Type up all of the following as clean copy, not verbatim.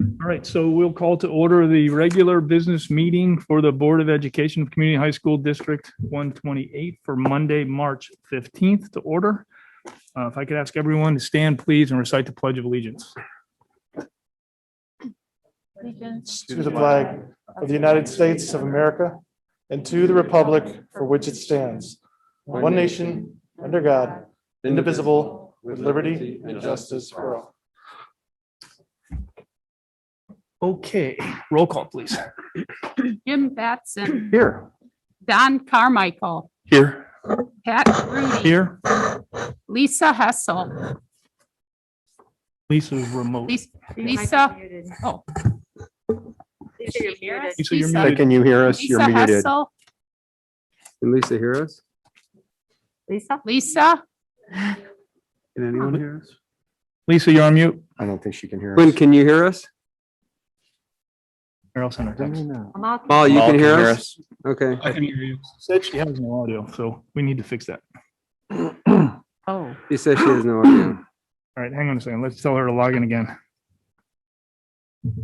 All right, so we'll call to order the regular business meeting for the Board of Education of Community High School District 128 for Monday, March 15th to order. If I could ask everyone to stand, please, and recite the Pledge of Allegiance. Allegiance to the flag of the United States of America and to the republic for which it stands, one nation, under God, indivisible, with liberty and justice for all. Okay, roll call, please. Jim Batson, Here. Don Carmichael, Here. Pat Rooney, Here. Lisa Hessel, Lisa's remote. Lisa, oh. Lisa, you're muted. Lisa, you're Lisa. muted. Can you hear us? You're Lisa muted. Hessel, Can Lisa hear us? Lisa, Can anyone hear us? Lisa, you're on mute. I don't think she can hear us. Quinn, can you hear us? Or else in our text. Paul, you can hear us? Okay. I can hear you. Said she has no audio, so we need to fix that. oh, She says she has no audio. All right, hang on a second. Let's tell her to log in again.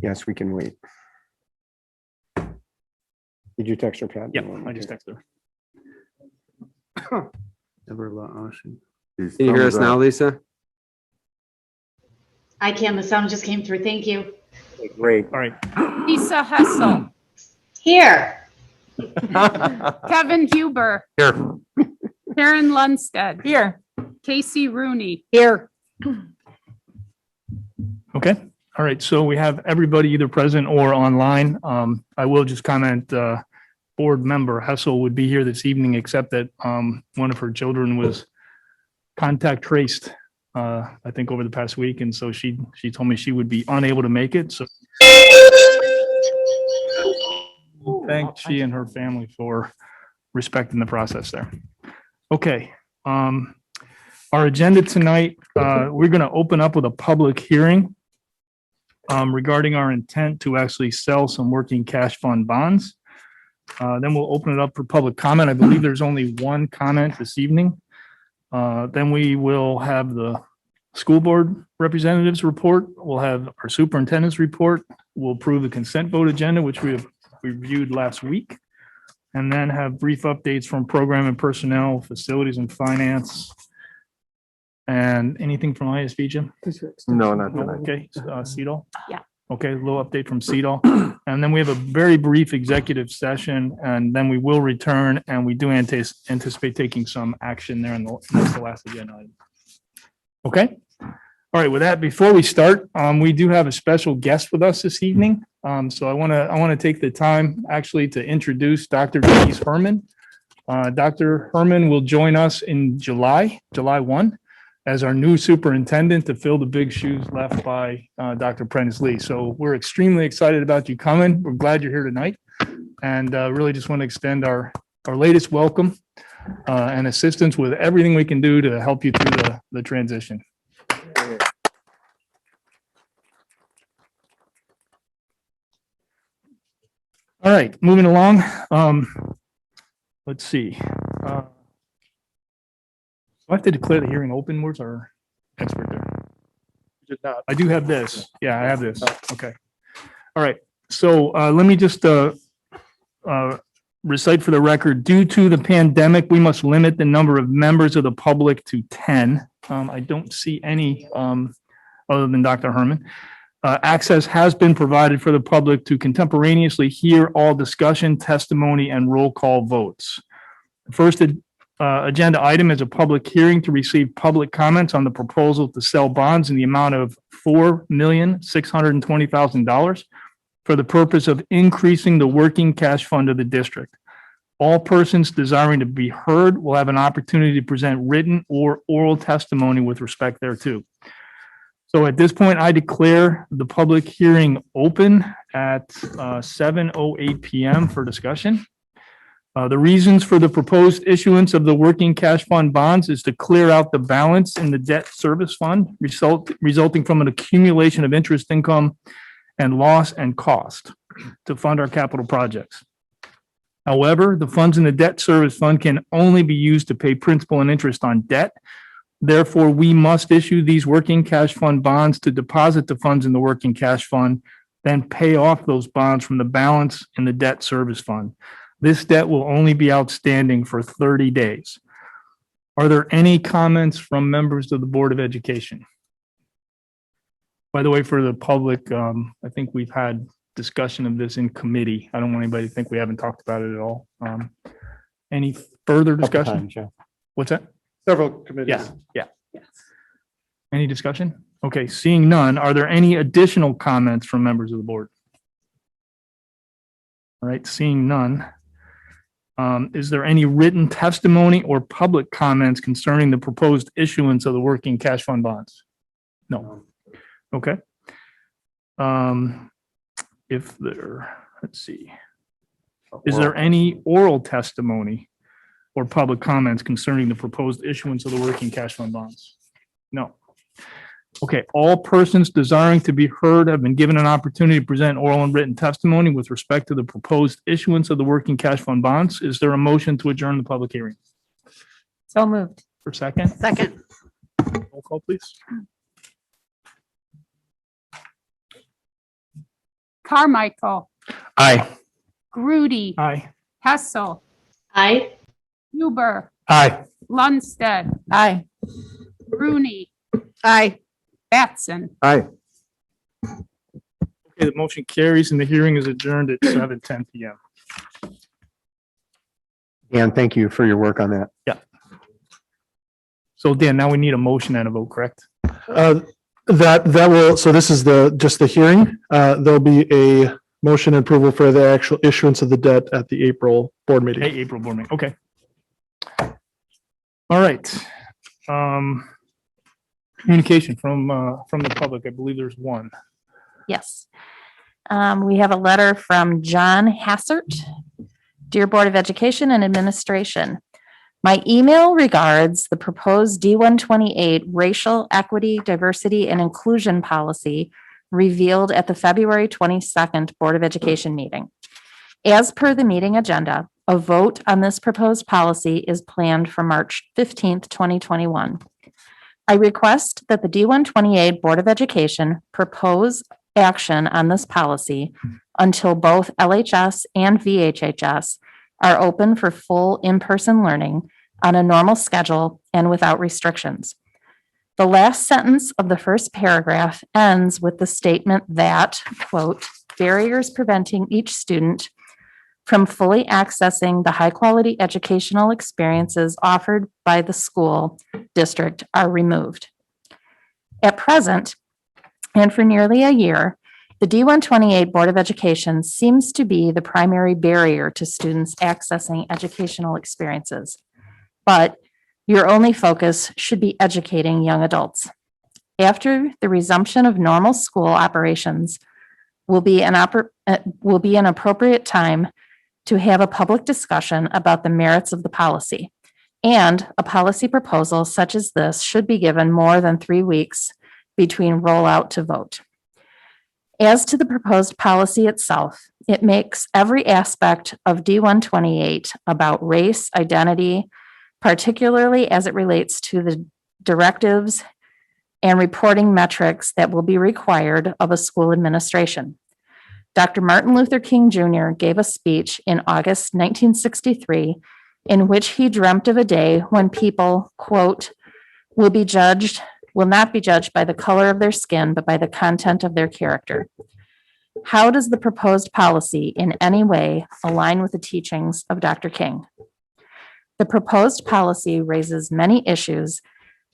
Yes, we can wait. Did you text her, Pat? Yeah, I just texted her. Can you hear us now, Lisa? I can. The sound just came through. Thank you. Great. All right. Lisa Hessel, Here. Kevin Huber. Here. Karen Lundstedt. Here. Casey Rooney. Here. Okay. All right. So we have everybody either present or online. I will just comment, board member Hessel would be here this evening, except that one of her children was contact traced, I think over the past week. And so she told me she would be unable to make it. So thank she and her family for respecting the process there. Okay. Our agenda tonight, we're going to open up with a public hearing regarding our intent to actually sell some working cash fund bonds. Then we'll open it up for public comment. I believe there's only one comment this evening. Then we will have the school board representatives report. We'll have our superintendent's report. We'll approve the consent vote agenda, which we have reviewed last week, and then have brief updates from program and personnel, facilities and finance. And anything from ISB, Jim? No, not tonight. Okay, CEDAW? Yeah. Okay, a little update from CEDAW. And then we have a very brief executive session, and then we will return, and we do anticipate taking some action there, and that's the last agenda item. Okay? All right, with that, before we start, we do have a special guest with us this evening. So I want to take the time actually to introduce Dr. Denise Herman. Dr. Herman will join us in July 1. As our new superintendent to fill the big shoes left by Dr. Prentice Lee. So we're extremely excited about you coming. We're glad you're here tonight. And really just want to extend our latest welcome and assistance with everything we can do to help you through the transition. All right, moving along. Let's see. Do I have to declare the hearing open? Where's our expert there? I do have this. Yeah, I have this. Okay. All right. So let me just recite for the record, due to the pandemic, we must limit the number of members of the public to 10. I don't see any other than Dr. Herman. Access has been provided for the public to contemporaneously hear all discussion, testimony, and roll call votes. First agenda item is a public hearing to receive public comments on the proposal to sell bonds in the amount of $4,620,000 for the purpose of increasing the working cash fund of the district. All persons desiring to be heard will have an opportunity to present written or oral testimony with respect thereto. So at this point, I declare the public hearing open at 7:08 p.m. for discussion. The reasons for the proposed issuance of the working cash fund bonds is to clear out the balance in the debt service fund resulting from an accumulation of interest income and loss and cost to fund our capital projects. However, the funds in the debt service fund can only be used to pay principal and interest on debt. Therefore, we must issue these working cash fund bonds to deposit the funds in the working cash fund then pay off those bonds from the balance in the debt service fund. This debt will only be outstanding for 30 days. Are there any comments from members of the Board of Education? By the way, for the public, I think we've had discussion of this in committee. I don't want anybody to think we haven't talked about it at all. Any further discussion? What's that? Several committees. Yeah. Any discussion? Okay, seeing none, are there any additional comments from members of the board? All right, seeing none. Is there any written testimony or public comments concerning the proposed issuance of the working cash fund bonds? No. Okay. If there, let's see. Is there any oral testimony or public comments concerning the proposed issuance of the working cash fund bonds? No. Okay, all persons desiring to be heard have been given an opportunity to present oral and written testimony with respect to the proposed issuance of the working cash fund bonds. Is there a motion to adjourn the public hearing? So moved. For second? Second. Roll call, please. Carmichael, Aye. Grudy, Aye. Hessel, Aye. Huber, Aye. Lundstedt. Aye. Rooney, Aye. Batson. Aye. Okay, the motion carries and the hearing is adjourned at 7:10 PM. Dan, thank you for your work on that. So Dan, now we need a motion and a vote, correct? That will, so this is just the hearing. There'll be a motion and approval for the actual issuance of the debt at the April board meeting. Hey, April board meeting, okay. All right. Communication from the public, I believe there's one. Yes. We have a letter from John Hassert. Dear Board of Education and Administration, my email regards the proposed D128 racial equity, diversity, and inclusion policy revealed at the February 22nd Board of Education meeting. As per the meeting agenda, a vote on this proposed policy is planned for March 15th, 2021. I request that the D128 Board of Education propose action on this policy until both LHS and VHHS are open for full in-person learning on a normal schedule and without restrictions. The last sentence of the first paragraph ends with the statement that, quote, barriers preventing each student from fully accessing the high-quality educational experiences offered by the school district are removed. At present, and for nearly a year, the D128 Board of Education seems to be the primary barrier to students accessing educational experiences. But your only focus should be educating young adults. After the resumption of normal school operations will be an appropriate time to have a public discussion about the merits of the policy. And a policy proposal such as this should be given more than 3 weeks between rollout to vote. As to the proposed policy itself, it makes every aspect of D128 about race, identity, particularly as it relates to the directives and reporting metrics that will be required of a school administration. Dr. Martin Luther King Jr. gave a speech in August 1963 in which he dreamt of a day when people, quote, will not be judged by the color of their skin, but by the content of their character. How does the proposed policy in any way align with the teachings of Dr. King? The proposed policy raises many issues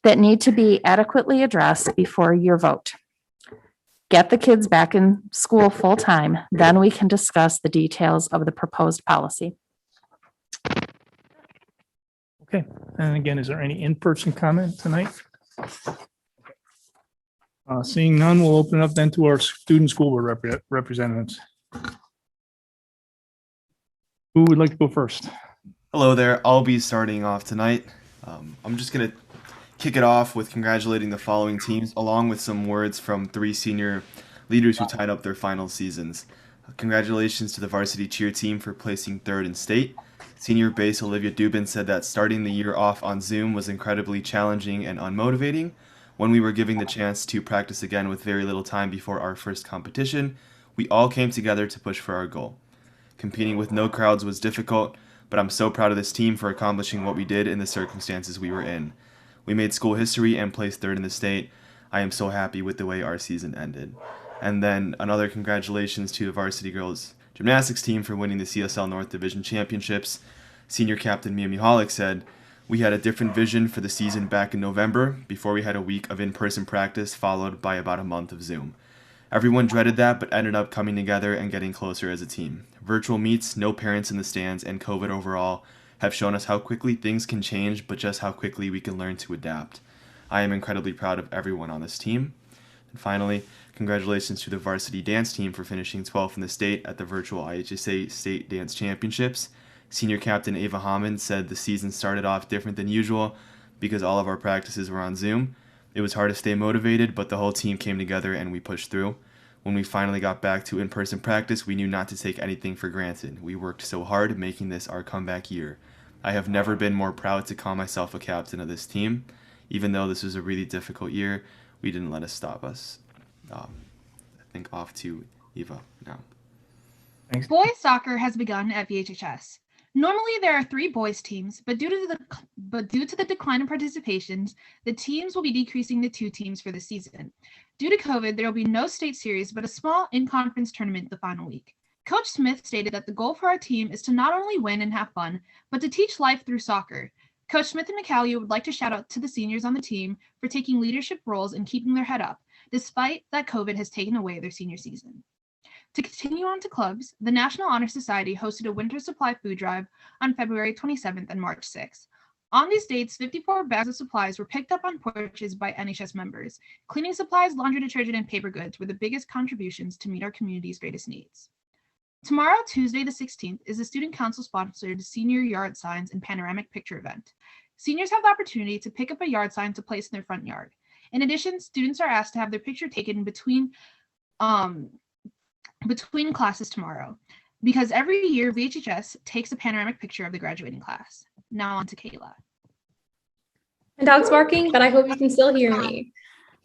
that need to be adequately addressed before your vote. Get the kids back in school full time, then we can discuss the details of the proposed policy. Okay, and again, is there any in-person comment tonight? Seeing none, we'll open it up then to our student school board representatives. Who would like to go first? Hello there. I'll be starting off tonight. I'm just going to kick it off with congratulating the following teams, along with some words from 3 senior leaders who tied up their final seasons. Congratulations to the varsity cheer team for placing 3rd in state. Senior base Olivia Dubin said that starting the year off on Zoom was incredibly challenging and unmotivating. When we were given the chance to practice again with very little time before our first competition, we We all came together to push for our goal. Competing with no crowds was difficult, but I'm so proud of this team for accomplishing what we did in the circumstances we were in. We made school history and placed third in the state. I am so happy with the way our season ended. And then another congratulations to the varsity girls gymnastics team for winning the CSL North Division Championships. Senior captain Mia Mihalik said, "We had a different vision for the season back in November, before we had a week of in-person practice followed by about a month of Zoom. Everyone dreaded that, but ended up coming together and getting closer as a team. Virtual meets, no parents in the stands, and COVID overall have shown us how quickly things can change, but just how quickly we can learn to adapt. I am incredibly proud of everyone on this team." And finally, congratulations to the varsity dance team for finishing 12th in the state at the virtual IHSA State Dance Championships. Senior captain Ava Hammond said the season started off different than usual because all of our practices were on Zoom. It was hard to stay motivated, but the whole team came together and we pushed through. When we finally got back to in-person practice, we knew not to take anything for granted. We worked so hard, making this our comeback year. I have never been more proud to call myself a captain of this team. Even though this was a really difficult year, we didn't let it stop us. I think off to Eva now. Thanks. Boys soccer has begun at VHHS. Normally there are 3 boys teams, but due to the decline in participations, the teams will be decreasing to 2 teams for the season. Due to COVID, there will be no state series, but a small in-conference tournament the final week. Coach Smith stated that the goal for our team is to not only win and have fun, but to teach life through soccer. Coach Smith and McCallie would like to shout out to the seniors on the team for taking leadership roles and keeping their head up, despite that COVID has taken away their senior season. To continue on to clubs, the National Honor Society hosted a winter supply food drive on February 27th and March 6th. On these dates, 54 bags of supplies were picked up on porches by NHS members. Cleaning supplies, laundry detergent, and paper goods were the biggest contributions to meet our community's greatest needs. Tomorrow, Tuesday the 16th, is the Student Council-sponsored Senior Yard Signs and Panoramic Picture event. Seniors have the opportunity to pick up a yard sign to place in their front yard. In addition, students are asked to have their picture taken between classes tomorrow, because every year VHHS takes a panoramic picture of the graduating class. Now on to Kayla. My dog's barking, but I hope you can still hear me.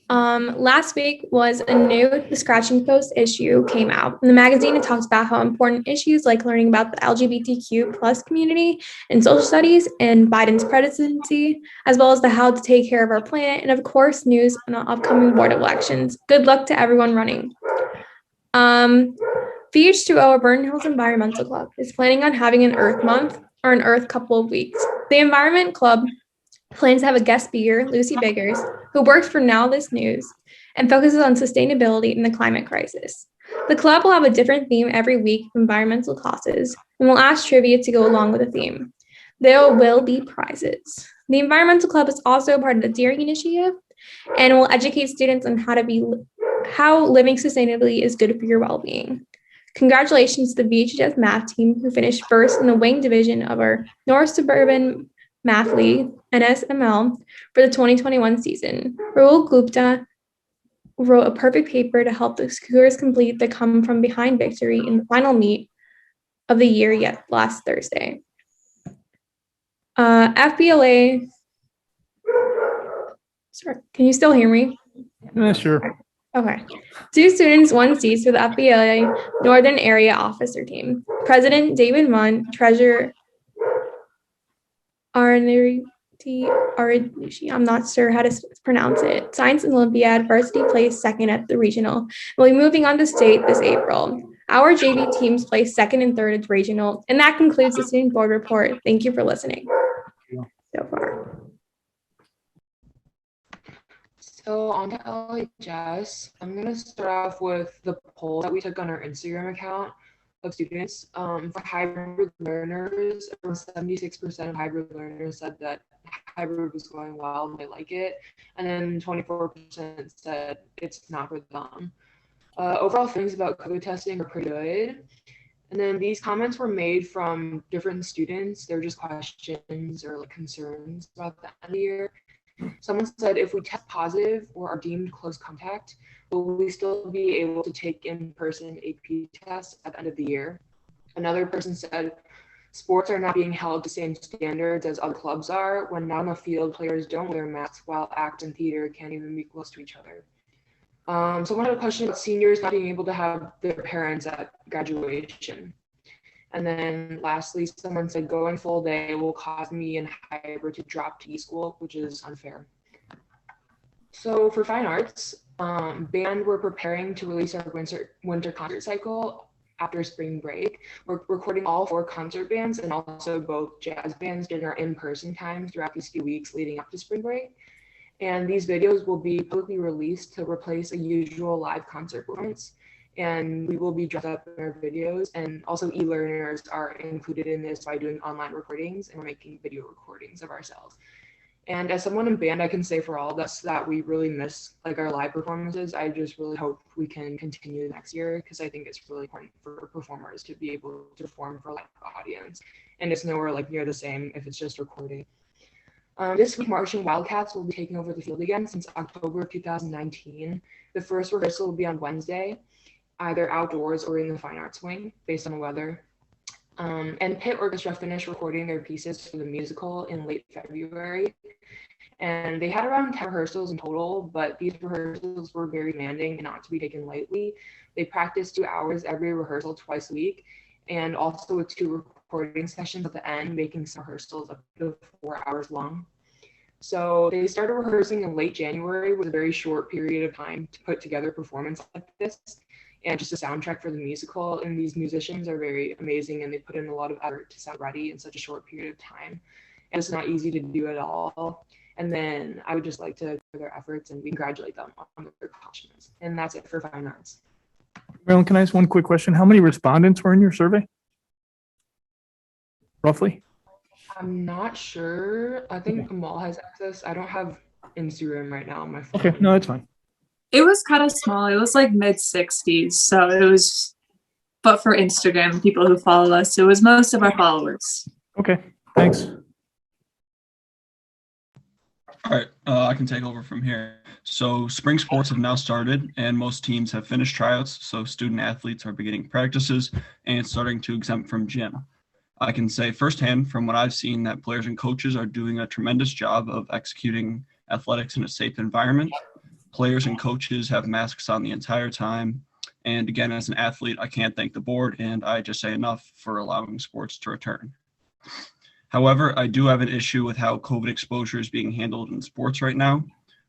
Last week was a new The Scratching Post issue came out. In the magazine, it talks about how important issues like learning about the LGBTQ plus community and social studies and Biden's presidency, as well as the how to take care of our planet, and of course, news on the upcoming board elections. Good luck to everyone running. VH2O, Vernon Hills Environmental Club, is planning on having an Earth Month or an Earth couple of weeks. The Environment Club plans to have a guest speaker, Lucy Biggers, who works for Now This News and focuses on sustainability in the climate crisis. The club will have a different theme every week of environmental causes and will ask trivia to go along with the theme. There will be prizes. The Environmental Club is also part of the Daring Initiative and will educate students on how living sustainably is good for your well-being. Congratulations to the VHS math team who finished first in the wing division of our North Suburban Math League, NSML, for the 2021 season. Rahul Gupta wrote a perfect paper to help the schoolers complete the come from behind victory in the final meet of the year yet last Thursday. FBLA, sorry, can you still hear me? Sure. Okay. 2 students won seats for the FBLA Northern Area Officer Team. President David Munn, Treasurer I'm not sure how to pronounce it. Science Olympiad varsity placed second at the regional. We'll be moving on to state this April. Our JV teams placed second and third at regional. And that concludes the student board report. Thank you for listening so far. So on to LHS, I'm going to start off with the poll that we took on our Instagram account of students. For hybrid learners, around 76% of hybrid learners said that hybrid was going well and they like it. And then 24% said it's not for them. Overall feelings about COVID testing are pretty good. And then these comments were made from different students. They're just questions or like concerns about the end of the year. Someone said, if we test positive or are deemed close contact, will we still be able to take in-person AP tests at the end of the year? Another person said, sports are not being held to the same standards as other clubs are. When not on the field, players don't wear masks while act and theater can't even be close to each other. Someone had a question about seniors not being able to have their parents at graduation. And then lastly, someone said going full day will cause me and hybrid to drop to e-school, which is unfair. So for fine arts, band, we're preparing to release our winter concert cycle after spring break. We're recording all 4 concert bands and also both jazz bands during our in-person times throughout these few weeks leading up to spring break. And these videos will be publicly released to replace a usual live concert performance. And we will be dressed up in our videos, and also e-learners are included in this by doing online recordings, and we're making video recordings of ourselves. And as someone in band, I can say for all of us that we really miss like our live performances. I just really hope we can continue next year, because I think it's really important for performers to be able to perform for a live audience. And it's nowhere like near the same if it's just recording. This week, Marching Wildcats will be taking over the field again since October of 2019. The first rehearsal will be on Wednesday, either outdoors or in the fine arts wing, based on the weather. And Pitt Orchestra finished recording their pieces for the musical in late February. And they had around 10 rehearsals in total, but these rehearsals were very demanding and not to be taken lightly. They practiced 2 hours every rehearsal twice a week, and also with 2 recording sessions at the end, making some rehearsals up to 4 hours long. So they started rehearsing in late January with a very short period of time to put together a performance like this and just a soundtrack for the musical. And these musicians are very amazing, and they put in a lot of effort to sound ready in such a short period of time. And it's not easy to do at all. And then I would just like to for their efforts, and we congratulate them on their accomplishments. And that's it for fine arts. Marilyn, can I ask one quick question? How many respondents were in your survey? Roughly? I'm not sure. I think Kamal has access. I don't have Instagram right now on my phone. Okay, no, that's fine. It was kind of small. It was like mid 60s. So it was, but for Instagram, people who follow us, it was most of our followers. Okay, thanks. All right, I can take over from here. So spring sports have now started, and most teams have finished tryouts. So student athletes are beginning practices and starting to exempt from gym. I can say firsthand from what I've seen that players and coaches are doing a tremendous job of executing athletics in a safe environment. Players and coaches have masks on the entire time. And again, as an athlete, I can't thank the board, and I just say enough for allowing sports to return. However, I do have an issue with how COVID exposure is being handled in sports right now.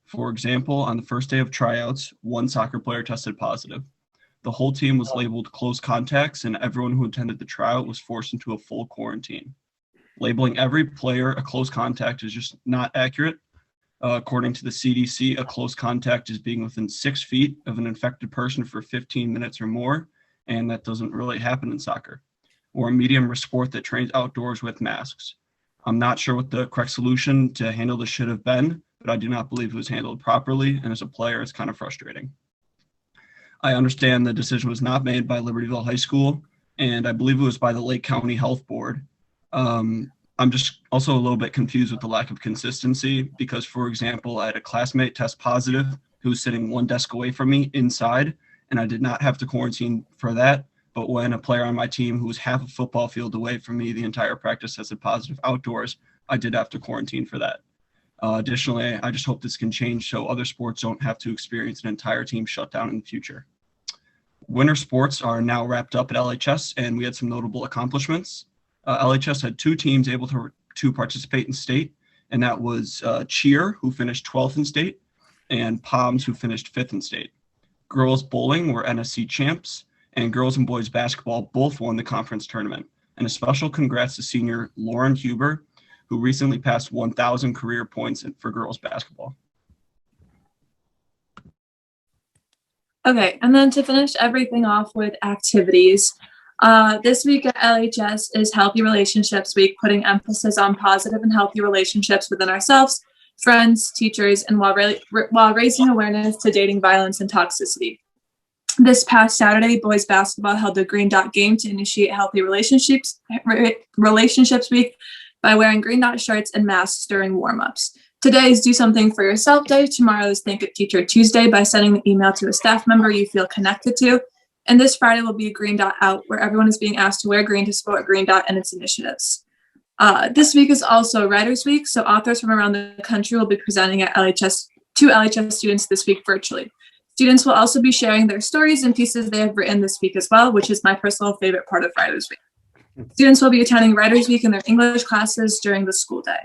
For example, on the first day of tryouts, 1 soccer player tested positive. The whole team was labeled close contacts, and everyone who attended the tryout was forced into a full quarantine. Labeling every player a close contact is just not accurate. According to the CDC, a close contact is being within 6 feet of an infected person for 15 minutes or more, and that doesn't really happen in soccer, or a medium risk sport that trains outdoors with masks. I'm not sure what the correct solution to handle this should have been, but I do not believe it was handled properly, and as a player, it's kind of frustrating. I understand the decision was not made by Libertyville High School, and I believe it was by the Lake County Health Board. I'm just also a little bit confused with the lack of consistency because, for example, I had a classmate test positive who was sitting 1 desk away from me inside, and I did not have to quarantine for that. But when a player on my team who was half a football field away from me the entire practice tested positive outdoors, I did have to quarantine for that. Additionally, I just hope this can change so other sports don't have to experience an entire team shutdown in the future. Winter sports are now wrapped up at LHS, and we had some notable accomplishments. LHS had 2 teams able to participate in state, and that was cheer, who finished 12th in state, and POMS, who finished 5th in state. Girls bowling were NSC champs, and girls and boys basketball both won the conference tournament. And a special congrats to senior Lauren Huber, who recently passed 1,000 career points for girls basketball. Okay, and then to finish everything off with activities, this week at LHS is Healthy Relationships Week, putting emphasis on positive and healthy relationships within ourselves, friends, teachers, and while raising awareness to dating violence and toxicity. This past Saturday, boys basketball held the Green Dot game to initiate Healthy Relationships Week by wearing green dot shirts and masks during warm-ups. Today is Do Something for Yourself Day. Tomorrow is Thank a Teacher Tuesday by sending an email to a staff member you feel connected to. And this Friday will be a Green Dot Out, where everyone is being asked to wear green to support Green Dot and its initiatives. This week is also Writers Week, so authors from around the country will be presenting at LHS to LHS students this week virtually. Students will also be sharing their stories and pieces they have written this week as well, which is my personal favorite part of Writers Week. Students will be attending Writers Week in their English classes during the school day.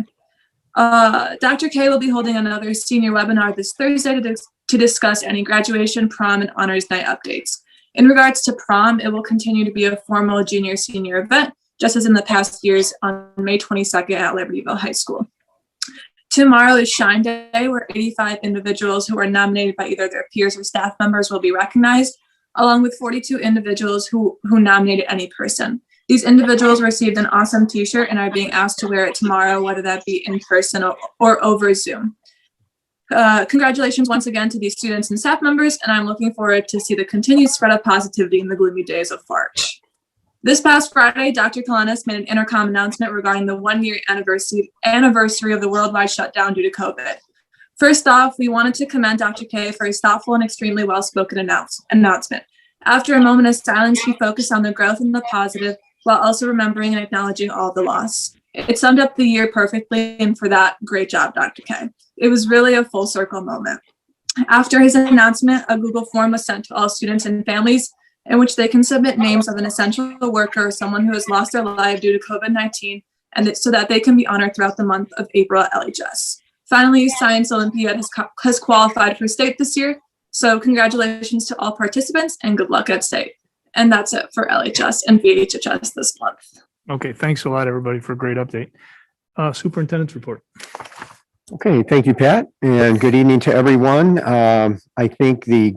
Dr. K will be holding another senior webinar this Thursday to discuss any graduation, prom, and honors night updates. In regards to prom, it will continue to be a formal junior-senior event, just as in the past years on May 22nd at Libertyville High School. Tomorrow is Shine Day, where 85 individuals who are nominated by either their peers or staff members will be recognized, along with 42 individuals who nominated any person. These individuals received an awesome t-shirt and are being asked to wear it tomorrow, whether that be in person or over Zoom. Congratulations once again to these students and staff members, and I'm looking forward to see the continued spread of positivity in the gloomy days of March. This past Friday, Dr. Kalanis made an intercom announcement regarding the 1-year anniversary of the worldwide shutdown due to COVID. First off, we wanted to commend Dr. K for his thoughtful and extremely well-spoken announcement. After a moment of silence, he focused on the growth and the positive, while also remembering and acknowledging all the loss. It summed up the year perfectly, and for that, great job, Dr. K. It was really a full circle moment. After his announcement, a Google form was sent to all students and families in which they can submit names of an essential worker or someone who has lost their life due to COVID-19, and so that they can be honored throughout the month of April at LHS. Finally, Science Olympiad has qualified for state this year, so congratulations to all participants and good luck at state. And that's it for LHS and VHHS this month. Okay, thanks a lot, everybody, for a great update. Superintendent's report. Okay, thank you, Pat, and good evening to everyone. I think the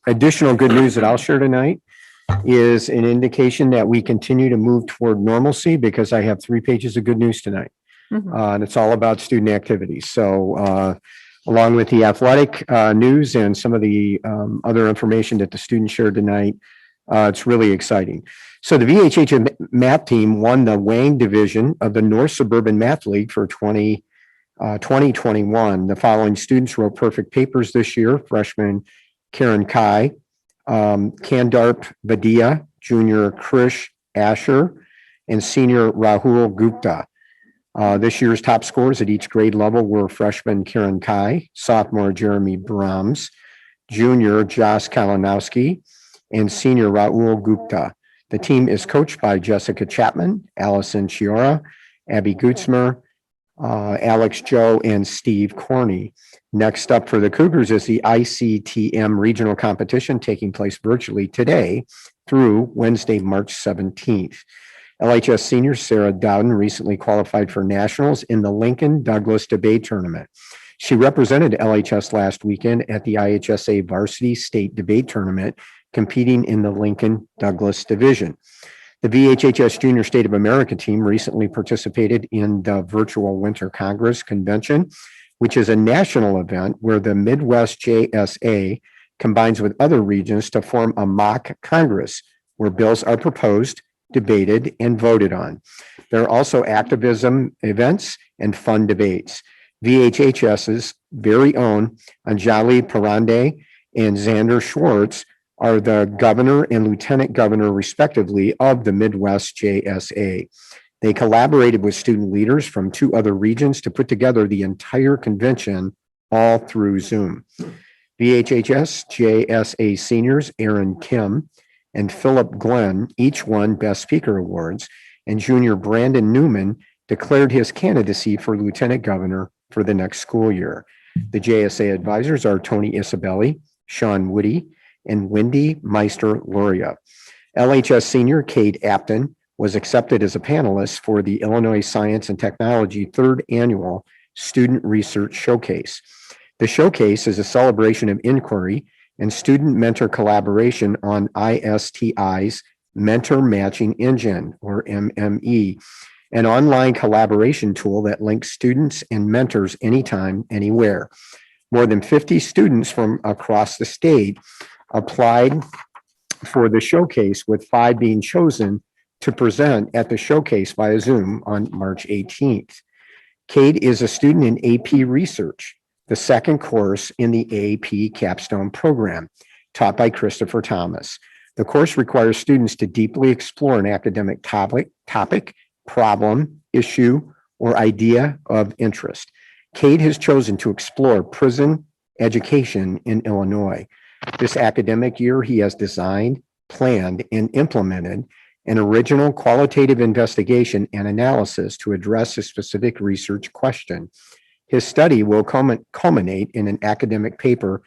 additional good news that I'll share tonight is an indication that we continue to move toward normalcy, because I have 3 pages of good news tonight. And it's all about student activities. So along with the athletic news and some of the other information that the students shared tonight, it's really exciting. So the VHH math team won the Wang division of the North Suburban Math League for 2021. The following students wrote perfect papers this year: freshman Karen Kai, Kandarp Vadia, junior Krish Asher, and senior Rahul Gupta. This year's top scores at each grade level were freshman Karen Kai, sophomore Jeremy Brahms, junior Josh Kalinowski, and senior Rahul Gupta. The team is coached by Jessica Chapman, Allison Chiora, Abby Gutzmer, Alex Joe, and Steve Corney. Next up for the Cougars is the ICTM regional competition taking place virtually today through Wednesday, March 17th. LHS senior Sarah Dowden recently qualified for nationals in the Lincoln Douglas debate tournament. She represented LHS last weekend at the IHSA varsity state debate tournament, competing in the Lincoln Douglas division. The VHHS Junior State of America team recently participated in the Virtual Winter Congress Convention, which is a national event where the Midwest JSA combines with other regions to form a mock Congress where bills are proposed, debated, and voted on. There are also activism events and fun debates. VHHS's very own Anjali Parande and Xander Schwartz are the governor and lieutenant governor, respectively, of the Midwest JSA. They collaborated with student leaders from 2 other regions to put together the entire convention, all through Zoom. VHHS JSA seniors Aaron Kim and Philip Glenn each won Best Speaker Awards, and junior Brandon Newman declared his candidacy for lieutenant governor for the next school year. The JSA advisors are Tony Isabelli, Sean Woody, and Wendy Meister-Luria. LHS senior Cade Apton was accepted as a panelist for the Illinois Science and Technology 3rd Annual Student Research Showcase. The showcase is a celebration of inquiry and student mentor collaboration on ISTI's Mentor Matching Engine, or MME, an online collaboration tool that links students and mentors anytime, anywhere. More than 50 students from across the state applied for the showcase, with 5 being chosen to present at the showcase via Zoom on March 18th. Cade is a student in AP Research, the 2nd course in the AP Capstone program, taught by Christopher Thomas. The course requires students to deeply explore an academic topic, problem, issue, or idea of interest. Cade has chosen to explore prison education in Illinois. This academic year, he has designed, planned, and implemented an original qualitative investigation and analysis to address a specific research question. His study will culminate in an academic paper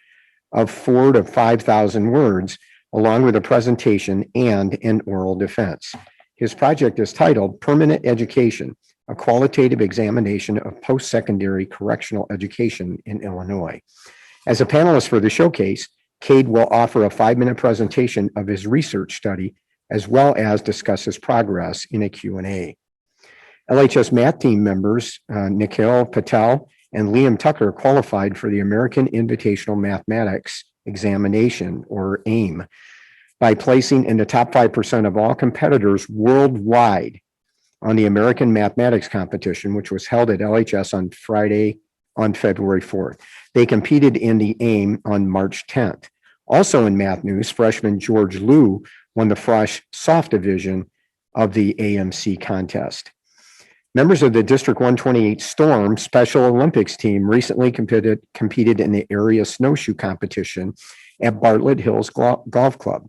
of 4,000 to 5,000 words, along with a presentation and an oral defense. His project is titled Permanent Education, a qualitative examination of post-secondary correctional education in Illinois. As a panelist for the showcase, Cade will offer a 5-minute presentation of his research study, as well as discuss his progress in a Q&A. LHS math team members, Nikhil Patel and Liam Tucker, qualified for the American Invitational Mathematics Examination, or AIM, by placing in the top 5% of all competitors worldwide on the American Mathematics Competition, which was held at LHS on February 4th. They competed in the AIM on March 10th. Also in math news, freshman George Liu won the Fresh Soft Division of the AMC contest. Members of the District 128 Storm Special Olympics team recently competed in the area snowshoe competition at Bartlett Hills Golf Club.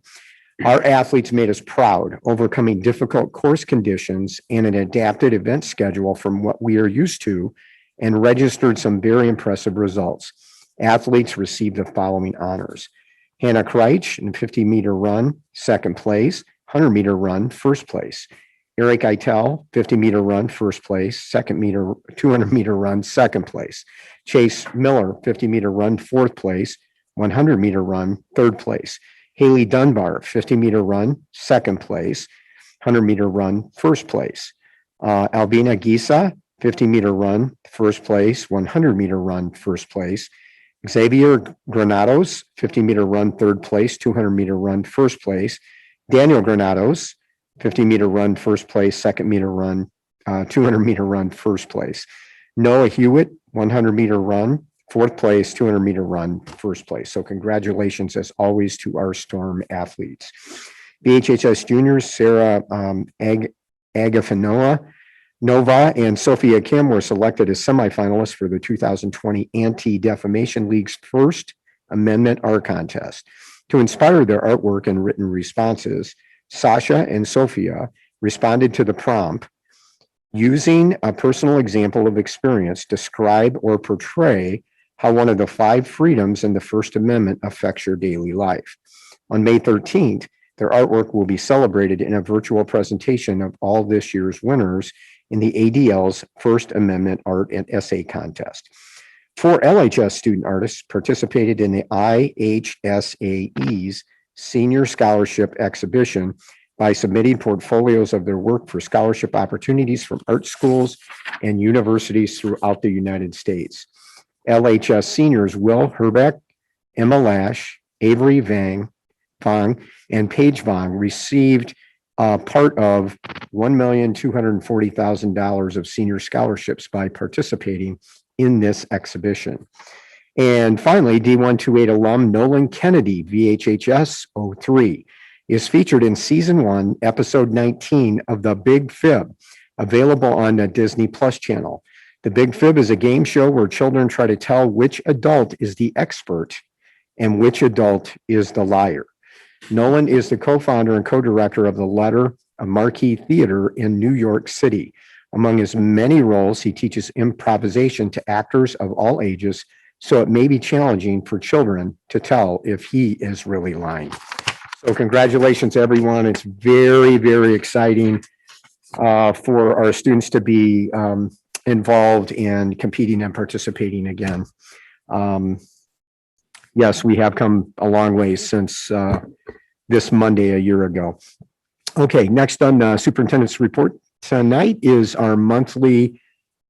Our athletes made us proud, overcoming difficult course conditions and an adapted event schedule from what we are used to, and registered some very impressive results. Athletes received the following honors: Hannah Kreitch in 50-meter run, second place; 100-meter run, first place; Eric Eitel, 50-meter run, first place; 200-meter run, second place; Chase Miller, 50-meter run, fourth place; 100-meter run, third place; Haley Dunbar, 50-meter run, second place; 100-meter run, first place; Albina Gisa, 50-meter run, first place; 100-meter run, first place; Xavier Granados, 50-meter run, third place; 200-meter run, first place; Daniel Granados, 50-meter run, first place; second-meter run, 200-meter run, first place; Noah Hewitt, 100-meter run, fourth place; 200-meter run, first place. So congratulations, as always, to our Storm athletes. BHHS juniors, Sarah Agafanoa Nova and Sophia Kim were selected as semifinalists for the 2020 Anti-Defamation League's First Amendment Art Contest. To inspire their artwork and written responses, Sasha and Sophia responded to the prompt, using a personal example of experience, describe or portray how one of the 5 freedoms in the First Amendment affects your daily life. On May 13th, their artwork will be celebrated in a virtual presentation of all this year's winners in the ADL's First Amendment Art and Essay Contest. 4 LHS student artists participated in the IHSAE's Senior Scholarship Exhibition by submitting portfolios of their work for scholarship opportunities from art schools and universities throughout the United States. LHS seniors Will Herbeck, Emma Lash, Avery Vang, and Paige Vang received part of $1,240,000 of senior scholarships by participating in this exhibition. And finally, D128 alum Nolan Kennedy, VHHS 03, is featured in season 1, episode 19 of The Big Fib, available on the Disney Plus channel. The Big Fib is a game show where children try to tell which adult is the expert and which adult is the liar. Nolan is the co-founder and co-director of the Letter of Marquee Theater in New York City. Among his many roles, he teaches improvisation to actors of all ages, so it may be challenging for children to tell if he is really lying. So congratulations, everyone. It's very, very exciting for our students to be involved in competing and participating again. Yes, we have come a long way since this Monday a year ago. Okay, next on the superintendent's report tonight is our monthly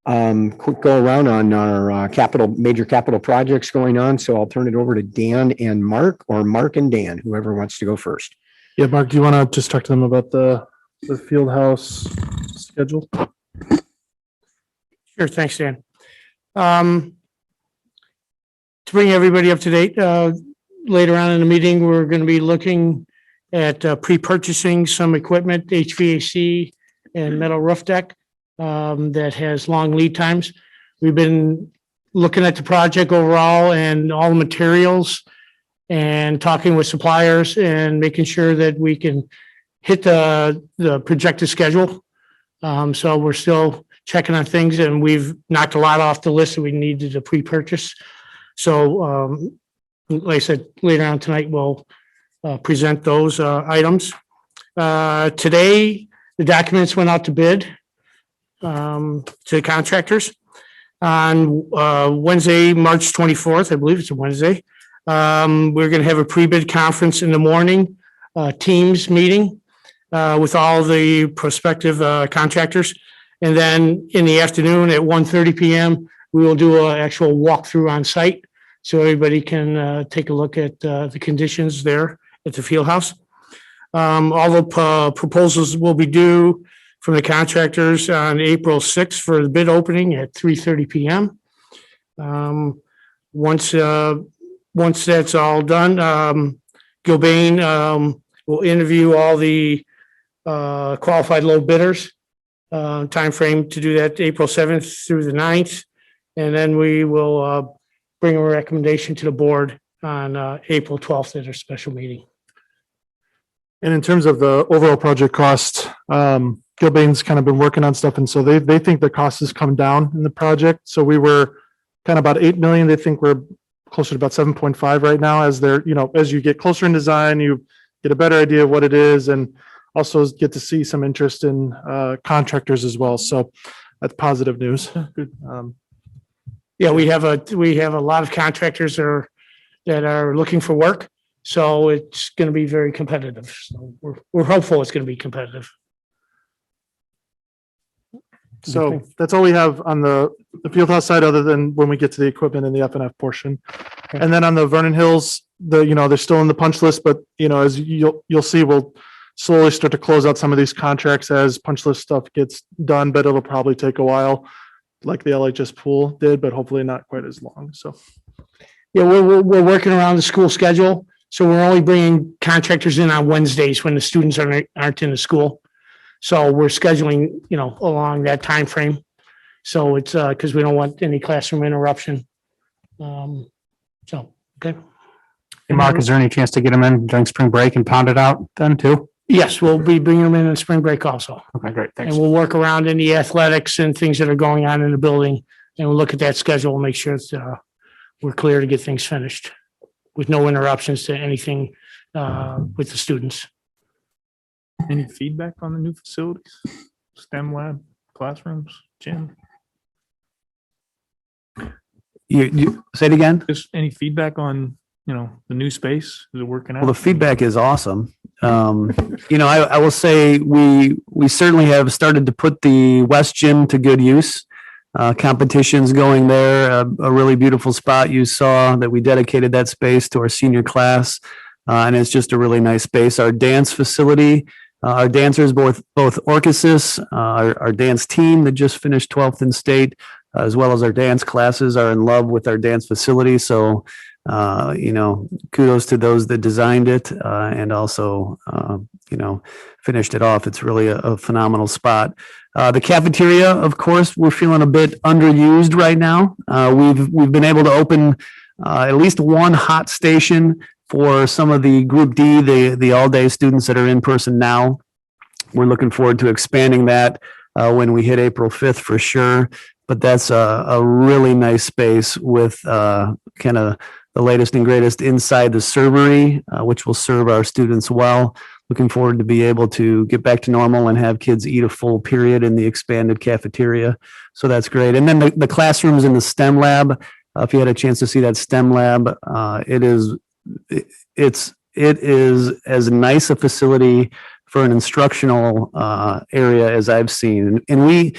quick go around on our major capital projects going on. So I'll turn it over to Dan and Mark, or Mark and Dan, whoever wants to go first. Yeah, Mark, do you want to just talk to them about the field house schedule? Sure, thanks, Dan. To bring everybody up to date, later on in the meeting, we're going to be looking at pre-purchasing some equipment, HVAC and metal roof deck, that has long lead times. We've been looking at the project overall and all the materials and talking with suppliers and making sure that we can hit the projected schedule. So we're still checking on things and we've knocked a lot off the list that we needed to pre-purchase. So, like I said, later on tonight, we'll present those items. Today, the documents went out to bid to the contractors. On Wednesday, March 24th, I believe it's a Wednesday, we're going to have a pre-bid conference in the morning, Teams meeting with all the prospective contractors. And then in the afternoon at 1:30 p.m., we will do an actual walkthrough on site so everybody can take a look at the conditions there at the field house. All the proposals will be due from the contractors on April 6th for the bid opening at 3:30 p.m. Once that's all done, Gilbane will interview all the qualified low bidders. Timeframe to do that April 7th through the 9th. And then we will bring a recommendation to the board on April 12th at our special meeting. And in terms of the overall project cost, Gilbane's kind of been working on stuff, and so they think the cost has come down in the project. So we were kind of about 8 million. They think we're closer to about 7.5 right now. As as you get closer in design, you get a better idea of what it is, and also get to see some interest in contractors as well. So that's positive news. Good. Yeah, we have a lot of contractors that are looking for work. So it's going to be very competitive. So we're hopeful it's going to be competitive. So that's all we have on the field house side, other than when we get to the equipment and the F&F portion. And then on the Vernon Hills, they're still in the punch list, but as you'll see, we'll slowly start to close out some of these contracts as punch list stuff gets done, but it'll probably take a while, like the LHS pool did, but hopefully not quite as long. So yeah, we're working around the school schedule. So we're only bringing contractors in on Wednesdays when the students aren't in the school. So we're scheduling, along that time frame. So it's because we don't want any classroom interruption. Okay. Hey, Mark, is there any chance to get them in during spring break and pound it out then too? Yes, we'll be bringing them in spring break also. Okay, great. Thanks. And we'll work around any athletics and things that are going on in the building. And we'll look at that schedule and make sure it's, we're clear to get things finished with no interruptions to anything with the students. Any feedback on the new facilities? STEM lab, classrooms, gym? You say it again? Just any feedback on, the new space? Is it working out? Well, the feedback is awesome. I will say we certainly have started to put the West Gym to good use. Competitions going there, a really beautiful spot you saw that we dedicated that space to our senior class. And it's just a really nice space. Our dance facility, our dancers, both Orchesis, our dance team that just finished 12th in state, as well as our dance classes are in love with our dance facility. So, kudos to those that designed it and also, finished it off. It's really a phenomenal spot. The cafeteria, of course, we're feeling a bit underused right now. We've been able to open at least one hot station for some of the Group D, the all-day students that are in person now. We're looking forward to expanding that when we hit April 5th for sure. But that's a really nice space with kind of the latest and greatest inside the servery, which will serve our students well. Looking forward to be able to get back to normal and have kids eat a full period in the expanded cafeteria. So that's great. And then the classrooms in the STEM lab, if you had a chance to see that STEM lab, it is as nice a facility for an instructional area as I've seen. And we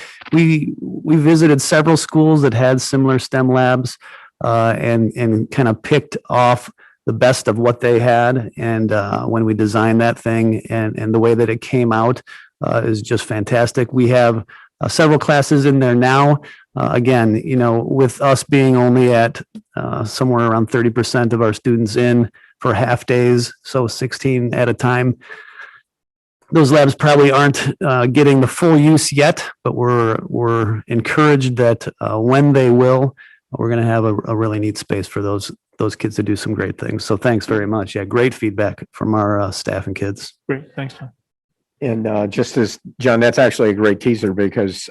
visited several schools that had similar STEM labs and kind of picked off the best of what they had. And when we designed that thing and the way that it came out is just fantastic. We have several classes in there now. Again, with us being only at somewhere around 30% of our students in for half days, so 16 at a time, those labs probably aren't getting the full use yet, but we're encouraged that when they will, we're going to have a really neat space for those kids to do some great things. So thanks very much. Yeah, great feedback from our staff and kids. Great, thanks, John. And just as, John, that's actually a great teaser because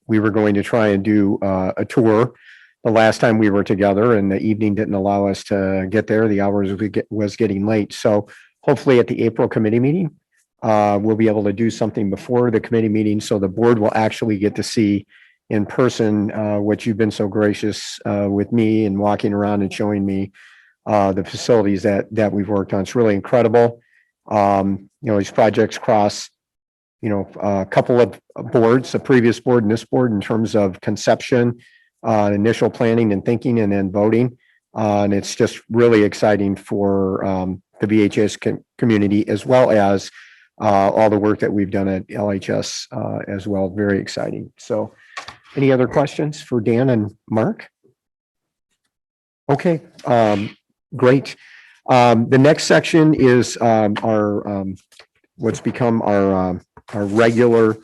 we were going to try and do a tour the last time we were together, and the evening didn't allow us to get there. The hours was getting late. So hopefully at the April committee meeting, we'll be able to do something before the committee meeting so the board will actually get to see in person what you've been so gracious with me and walking around and showing me the facilities that we've worked on. It's really incredible. These projects cross, a couple of boards, a previous board and this board, in terms of conception, initial planning and thinking, and then voting. And it's just really exciting for the VHS community, as well as all the work that we've done at LHS as well. Very exciting. So any other questions for Dan and Mark? Okay, great. The next section is our what's become our regular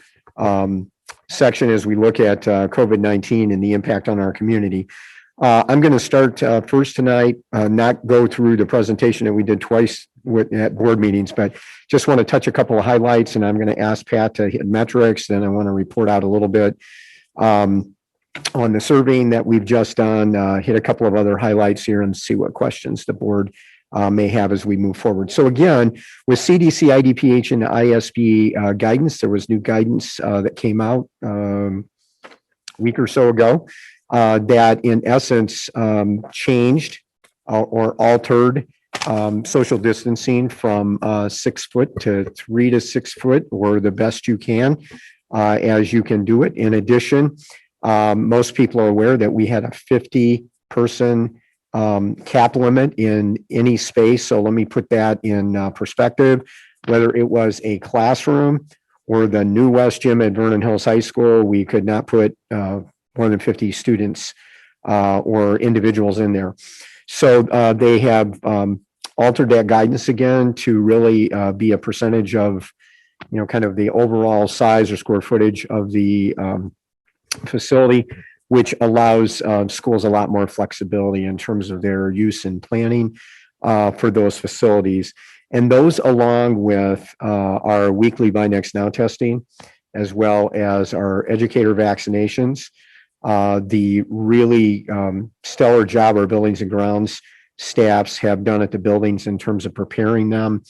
section as we look at COVID-19 and the impact on our community. I'm going to start first tonight, not go through the presentation that we did twice at board meetings, but just want to touch a couple of highlights, and I'm going to ask Pat to hit metrics. Then I want to report out a little bit on the surveying that we've just done, hit a couple of other highlights here and see what questions the board may have as we move forward. So again, with CDC, IDPH, and ISB guidance, there was new guidance that came out a week or so ago that in essence changed or altered social distancing from 6 foot to 3 to 6 foot, or the best you can as you can do it. In addition, most people are aware that we had a 50-person cap limit in any space. So let me put that in perspective. Whether it was a classroom or the new West Gym at Vernon Hills High School, we could not put more than 50 students or individuals in there. So they have altered that guidance again to really be a percentage of, kind of the overall size or square footage of the facility, which allows schools a lot more flexibility in terms of their use and planning for those facilities. And those, along with our weekly Buy Next Now testing, as well as our educator vaccinations, the really stellar job our buildings and grounds staffs have done at the buildings in terms of preparing them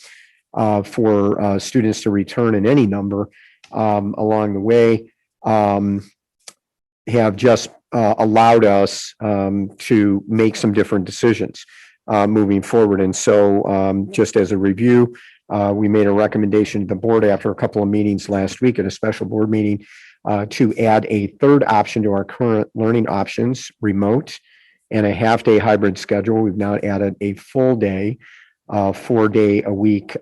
for students to return in any number along the way, have just allowed us to make some different decisions moving forward. And so just as a review, we made a recommendation to the board after a couple of meetings last week at a special board meeting to add a third option to our current learning options, remote, and a half-day hybrid schedule. We've now added a full day, 4-day-a-week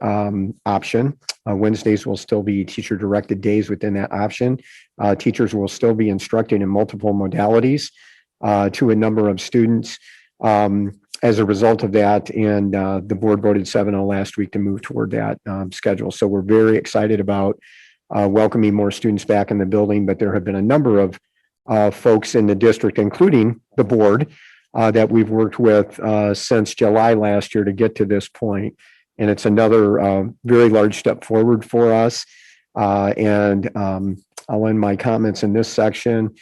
option. Wednesdays will still be teacher-directed days within that option. Teachers will still be instructing in multiple modalities to a number of students. As a result of that, and the board voted 7-0 last week to move toward that schedule. So we're very excited about welcoming more students back in the building, but there have been a number of folks in the district, including the board, that we've worked with since July last year to get to this point. And it's another very large step forward for us. And I'll end my comments in this section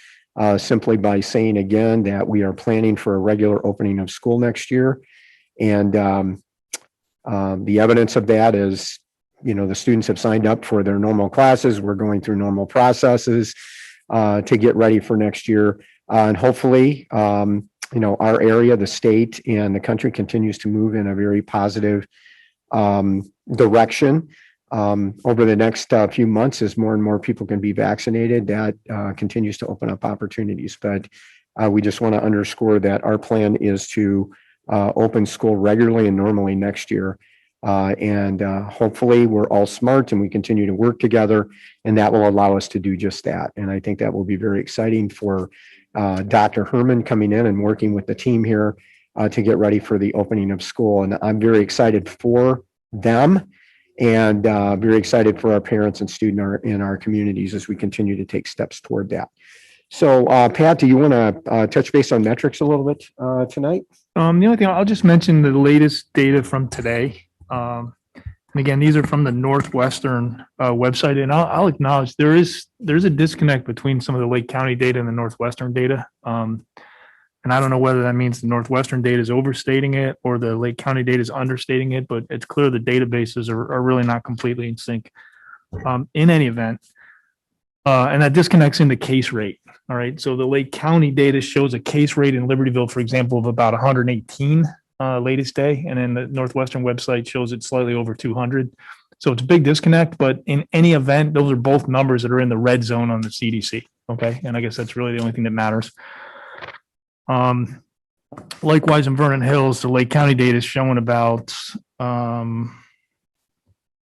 simply by saying again that we are planning for a regular opening of school next year. And the evidence of that is, the students have signed up for their normal classes. We're going through normal processes to get ready for next year. And hopefully, our area, the state, and the country continues to move in a very positive direction over the next few months as more and more people can be vaccinated. That continues to open up opportunities. But we just want to underscore that our plan is to open school regularly and normally next year. And hopefully we're all smart and we continue to work together, and that will allow us to do just that. And I think that will be very exciting for Dr. Herman coming in and working with the team here to get ready for the opening of school. And I'm very excited for them and very excited for our parents and students in our communities as we continue to take steps toward that. So Pat, do you want to touch base on metrics a little bit tonight? The only thing, I'll just mention the latest data from today. And again, these are from the Northwestern website, and I'll acknowledge there's a disconnect between some of the Lake County data and the Northwestern data. And I don't know whether that means the Northwestern data is overstating it or the Lake County data is understating it, but it's clear the databases are really not completely in sync. In any event, and that disconnects in the case rate. All right. So the Lake County data shows a case rate in Libertyville, for example, of about 118 latest day. And then the Northwestern website shows it slightly over 200. So it's a big disconnect, but in any event, those are both numbers that are in the red zone on the CDC. Okay. And I guess that's really the only thing that matters. Likewise in Vernon Hills, the Lake County data is showing about,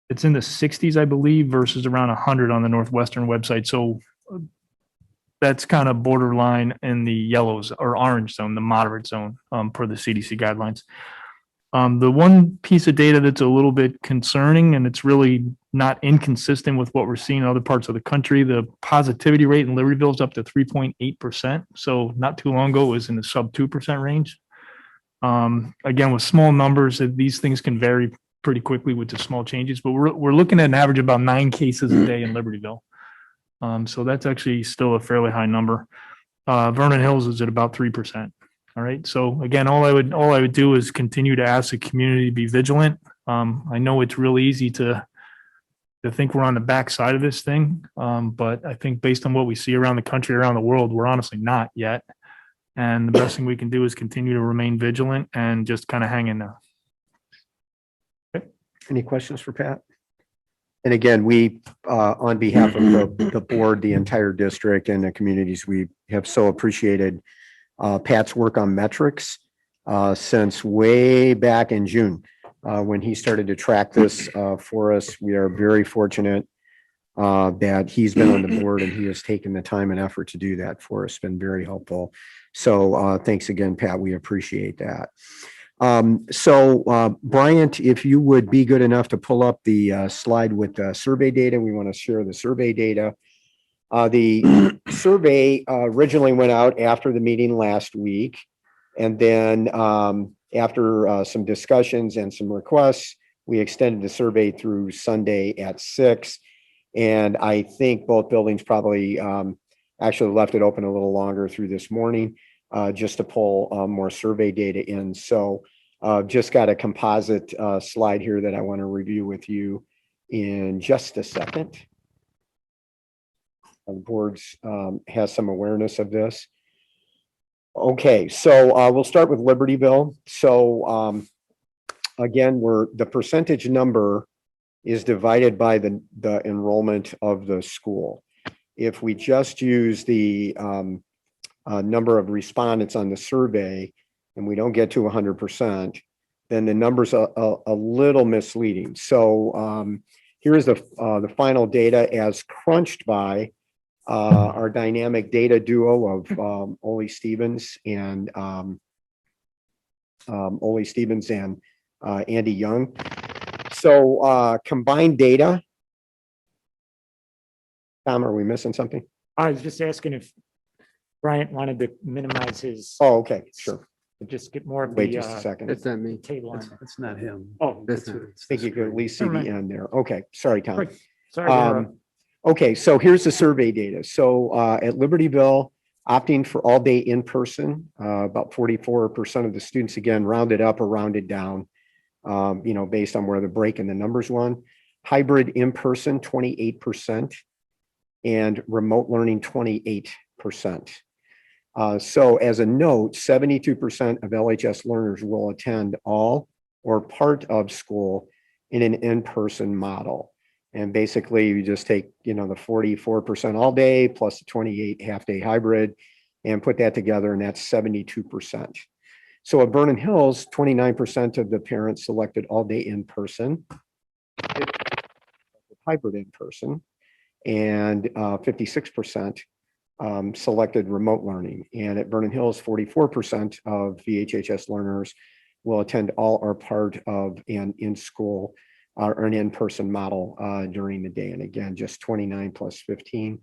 it's in the 60s, I believe, versus around 100 on the Northwestern website. So that's kind of borderline in the yellows or orange zone, the moderate zone, per the CDC guidelines. The one piece of data that's a little bit concerning, and it's really not inconsistent with what we're seeing in other parts of the country, the positivity rate in Libertyville is up to 3.8%. So not too long ago, it was in the sub 2% range. Again, with small numbers, these things can vary pretty quickly with the small changes, but we're looking at an average of about 9 cases a day in Libertyville. So that's actually still a fairly high number. Vernon Hills is at about 3%. All right. So again, all I would do is continue to ask the community to be vigilant. I know it's real easy to think we're on the backside of this thing, but I think based on what we see around the country, around the world, we're honestly not yet. And the best thing we can do is continue to remain vigilant and just kind of hang in there. Any questions for Pat? And again, we, on behalf of the board, the entire district and the communities, we have so appreciated Pat's work on metrics since way back in June when he started to track this for us. We are very fortunate that he's been on the board and he has taken the time and effort to do that for us. It's been very helpful. So thanks again, Pat. We appreciate that. Bryant, if you would be good enough to pull up the slide with the survey data, we want to share the survey data. The survey originally went out after the meeting last week. And then after some discussions and some requests, we extended the survey through Sunday at 6. And I think both buildings probably actually left it open a little longer through this morning just to pull more survey data in. So just got a composite slide here that I want to review with you in just a second. The board has some awareness of this. Okay, so we'll start with Libertyville. So again, the percentage number is divided by the enrollment of the school. If we just use the number of respondents on the survey and we don't get to 100%, then the number's a little misleading. So here is the final data as crunched by our dynamic data duo of Ole Stevens and Andy Young. So combined data. Tom, are we missing something? I was just asking if Bryant wanted to minimize his. Oh, okay, sure. Just get more of the. Wait just a second. It's not me. Table on. It's not him. Oh, I think you could at least see the end there. Okay, sorry, Tom. Right. Sorry. Okay, so here's the survey data. So at Libertyville, opting for all day in person, about 44% of the students, again, rounded up or rounded down, based on where the break in the numbers won. Hybrid in person, 28%, and remote learning, 28%. So as a note, 72% of LHS learners will attend all or part of school in an in-person model. And basically you just take, the 44% all day plus the 28 half-day hybrid and put that together, and that's 72%. So at Vernon Hills, 29% of the parents selected all day in person, hybrid in person, and 56% selected remote learning. And at Vernon Hills, 44% of VHHS learners will attend all or part of an in-school or an in-person model during the day. And again, just 29 plus 15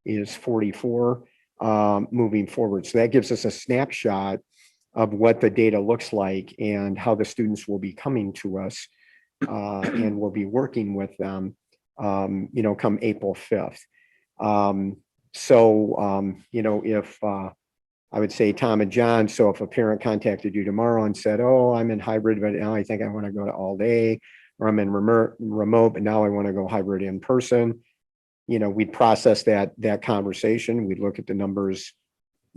is 44. moving forward. So that gives us a snapshot of what the data looks like and how the students will be coming to us, and we'll be working with them, come April 5th. If I would say Tom and John, so if a parent contacted you tomorrow and said, oh, I'm in hybrid, but now I think I want to go to all day, or I'm in remote, but now I want to go hybrid in person, we'd process that conversation. We'd look at the numbers,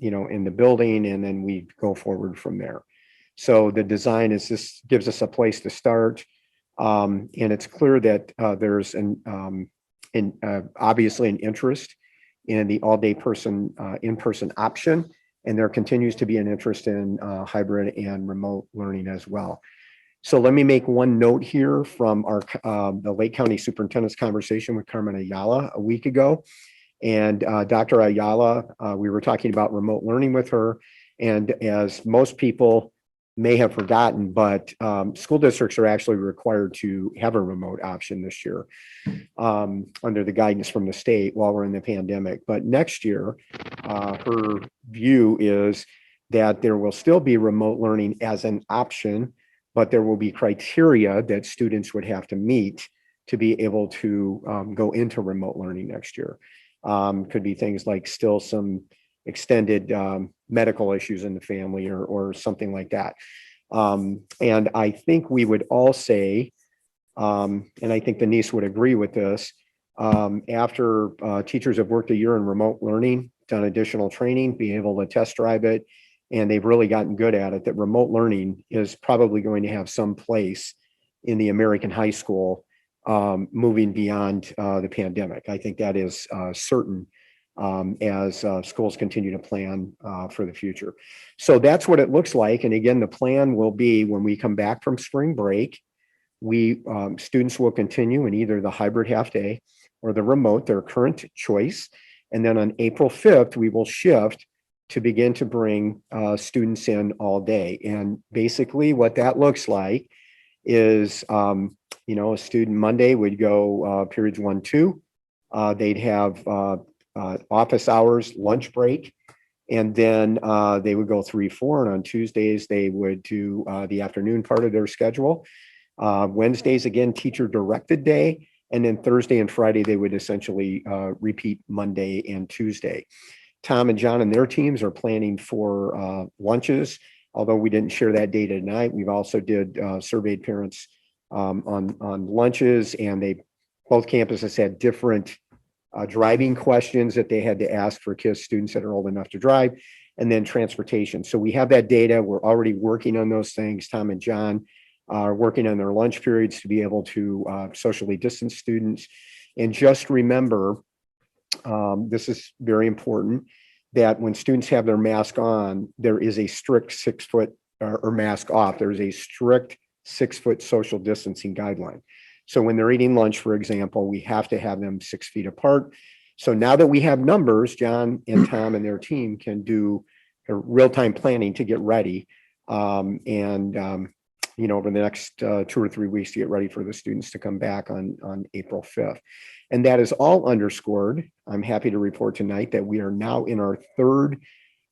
in the building, and then we go forward from there. So the design is this gives us a place to start. And it's clear that there's obviously an interest in the all-day in-person option, and there continues to be an interest in hybrid and remote learning as well. So let me make one note here from the Lake County Superintendent's conversation with Carmen Ayala a week ago. And Dr. Ayala, we were talking about remote learning with her. And as most people may have forgotten, but school districts are actually required to have a remote option this year under the guidance from the state while we're in the pandemic. But next year, her view is that there will still be remote learning as an option, but there will be criteria that students would have to meet to be able to go into remote learning next year. Could be things like still some extended medical issues in the family or something like that. And I think we would all say, and I think Denise would agree with this, after teachers have worked a year in remote learning, done additional training, be able to test drive it, and they've really gotten good at it, that remote learning is probably going to have some place in the American high school moving beyond the pandemic. I think that is certain as schools continue to plan for the future. So that's what it looks like. And again, the plan will be when we come back from spring break, students will continue in either the hybrid half day or the remote, their current choice. And then on April 5th, we will shift to begin to bring students in all day. And basically what that looks like is, a student Monday would go periods 1, 2. They'd have office hours, lunch break, and then they would go 3, 4. And on Tuesdays, they would do the afternoon part of their schedule. Wednesdays, again, teacher directed day. And then Thursday and Friday, they would essentially repeat Monday and Tuesday. Tom and John and their teams are planning for lunches. Although we didn't share that data tonight, we've also surveyed parents on lunches, and both campuses had different driving questions that they had to ask for students that are old enough to drive, and then transportation. So we have that data. We're already working on those things. Tom and John are working on their lunch periods to be able to socially distance students. And just remember, this is very important, that when students have their mask on, there is a strict 6 foot or mask off. There's a strict 6 foot social distancing guideline. So when they're eating lunch, for example, we have to have them 6 feet apart. So now that we have numbers, John and Tom and their team can do real-time planning to get ready. Over the next 2 or 3 weeks to get ready for the students to come back on April 5th. And that is all underscored. I'm happy to report tonight that we are now in our 3rd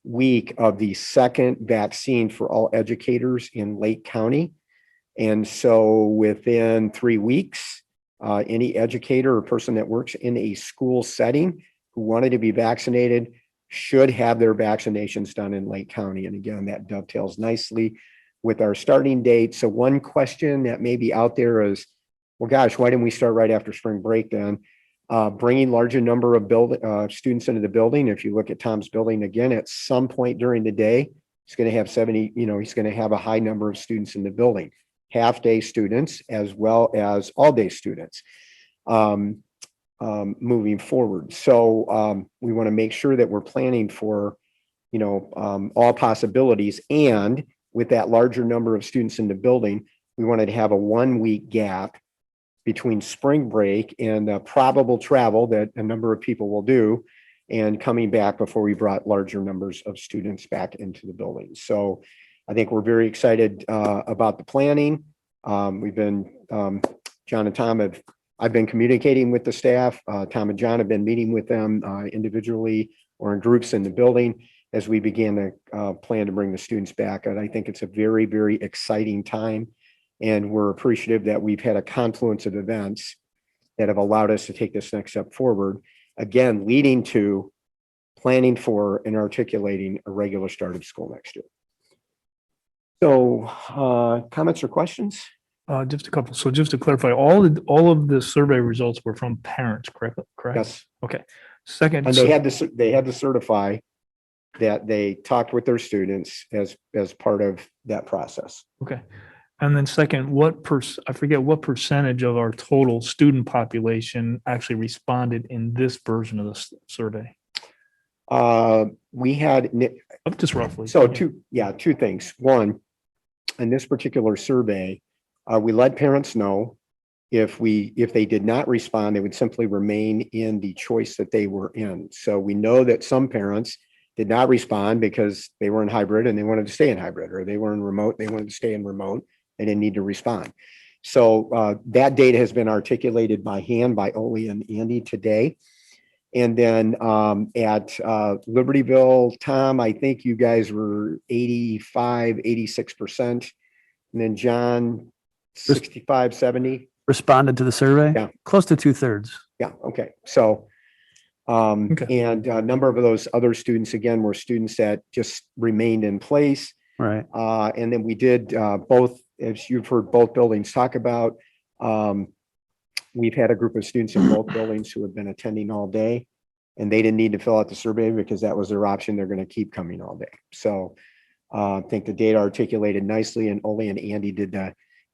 week of the 2nd vaccine for all educators in Lake County. And so within 3 weeks, any educator or person that works in a school setting who wanted to be vaccinated should have their vaccinations done in Lake County. And again, that dovetails nicely with our starting date. So one question that may be out there is, well, gosh, why didn't we start right after spring break then? Bringing larger number of students into the building. If you look at Tom's building again, at some point during the day, he's going to have 70, he's going to have a high number of students in the building, half-day students as well as all-day students moving forward. So we want to make sure that we're planning for, all possibilities. And with that larger number of students in the building, we wanted to have a 1 week gap between spring break and probable travel that a number of people will do and coming back before we brought larger numbers of students back into the building. So I think we're very excited about the planning. John and Tom have I've been communicating with the staff. Tom and John have been meeting with them individually or in groups in the building as we began to plan to bring the students back. And I think it's a very, very exciting time. And we're appreciative that we've had a confluence of events that have allowed us to take this next step forward, again, leading to planning for and articulating a regular start of school next year. So comments or questions? Just a couple. So just to clarify, all of the survey results were from parents, correct? Yes. Okay. Second. And they had to certify that they talked with their students as part of that process. Okay. And then second, I forget what percentage of our total student population actually responded in this version of the survey? We had just roughly. So two things. One, in this particular survey, we let parents know if they did not respond, they would simply remain in the choice that they were in. So we know that some parents did not respond because they were in hybrid and they wanted to stay in hybrid, or they were in remote, they wanted to stay in remote. They didn't need to respond. So that data has been articulated by hand by Oli and Andy today. And then at Libertyville, Tom, I think you guys were 85, 86%. And then John, 65, 70. Responded to the survey? Yeah. Close to 2/3. Yeah. Okay. So, and a number of those other students, again, were students that just remained in place. Right. And then we did both, as you've heard both buildings talk about, we've had a group of students in both buildings who have been attending all day, and they didn't need to fill out the survey because that was their option. They're going to keep coming all day. So I think the data articulated nicely, and Oli and Andy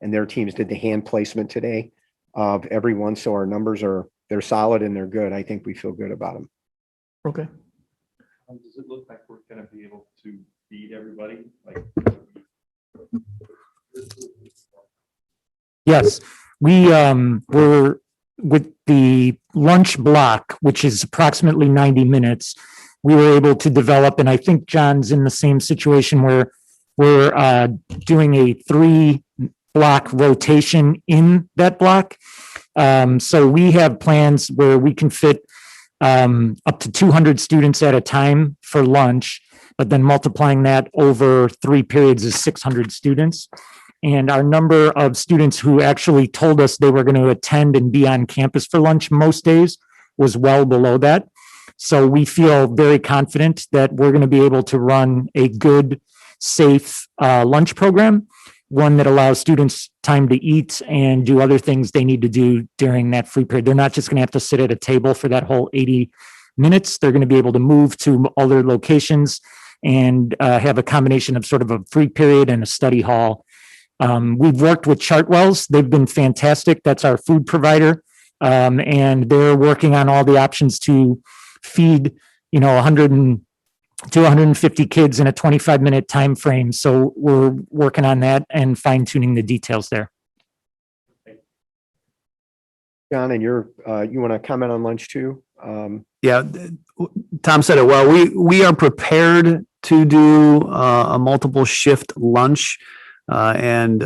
and their teams did the hand placement today of everyone. So our numbers they're solid and they're good. I think we feel good about them. Okay. Does it look like we're going to be able to feed everybody? Yes, we were with the lunch block, which is approximately 90 minutes. We were able to develop, and I think John's in the same situation where we're doing a 3-block rotation in that block. So we have plans where we can fit up to 200 students at a time for lunch, but then multiplying that over 3 periods is 600 students. And our number of students who actually told us they were going to attend and be on campus for lunch most days was well below that. So we feel very confident that we're going to be able to run a good, safe lunch program, one that allows students time to eat and do other things they need to do during that free period. They're not just going to have to sit at a table for that whole 80 minutes. They're going to be able to move to other locations and have a combination of sort of a free period and a study hall. We've worked with Chartwells. They've been fantastic. That's our food provider. And they're working on all the options to feed, 100 to 150 kids in a 25-minute time frame. So we're working on that and fine-tuning the details there. John, and you want to comment on lunch too? Yeah, Tom said it well. We are prepared to do a multiple shift lunch and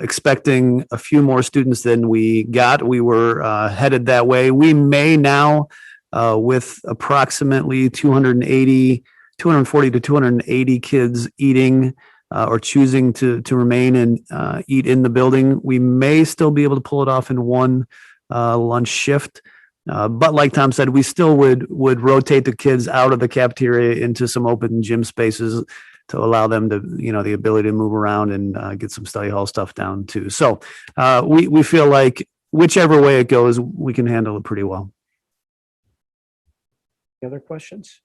expecting a few more students than we got. We were headed that way. We may now, with approximately 240 to 280 kids eating or choosing to remain and eat in the building, we may still be able to pull it off in one lunch shift. But like Tom said, we still would rotate the kids out of the cafeteria into some open gym spaces to allow them to, the ability to move around and get some study hall stuff down too. So we feel like whichever way it goes, we can handle it pretty well. Any other questions?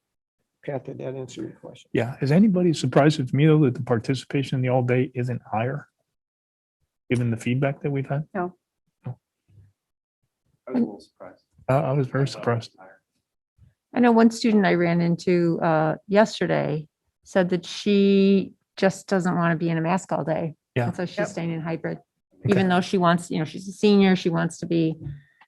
Pat, did that answer your question? Yeah. Is anybody surprised with me though that the participation in the all day isn't higher, given the feedback that we've had? No. I was a little surprised. I was very surprised. I know one student I ran into yesterday said that she just doesn't want to be in a mask all day. Yeah. And so she's staying in hybrid, even though she wants, she's a senior, she wants to be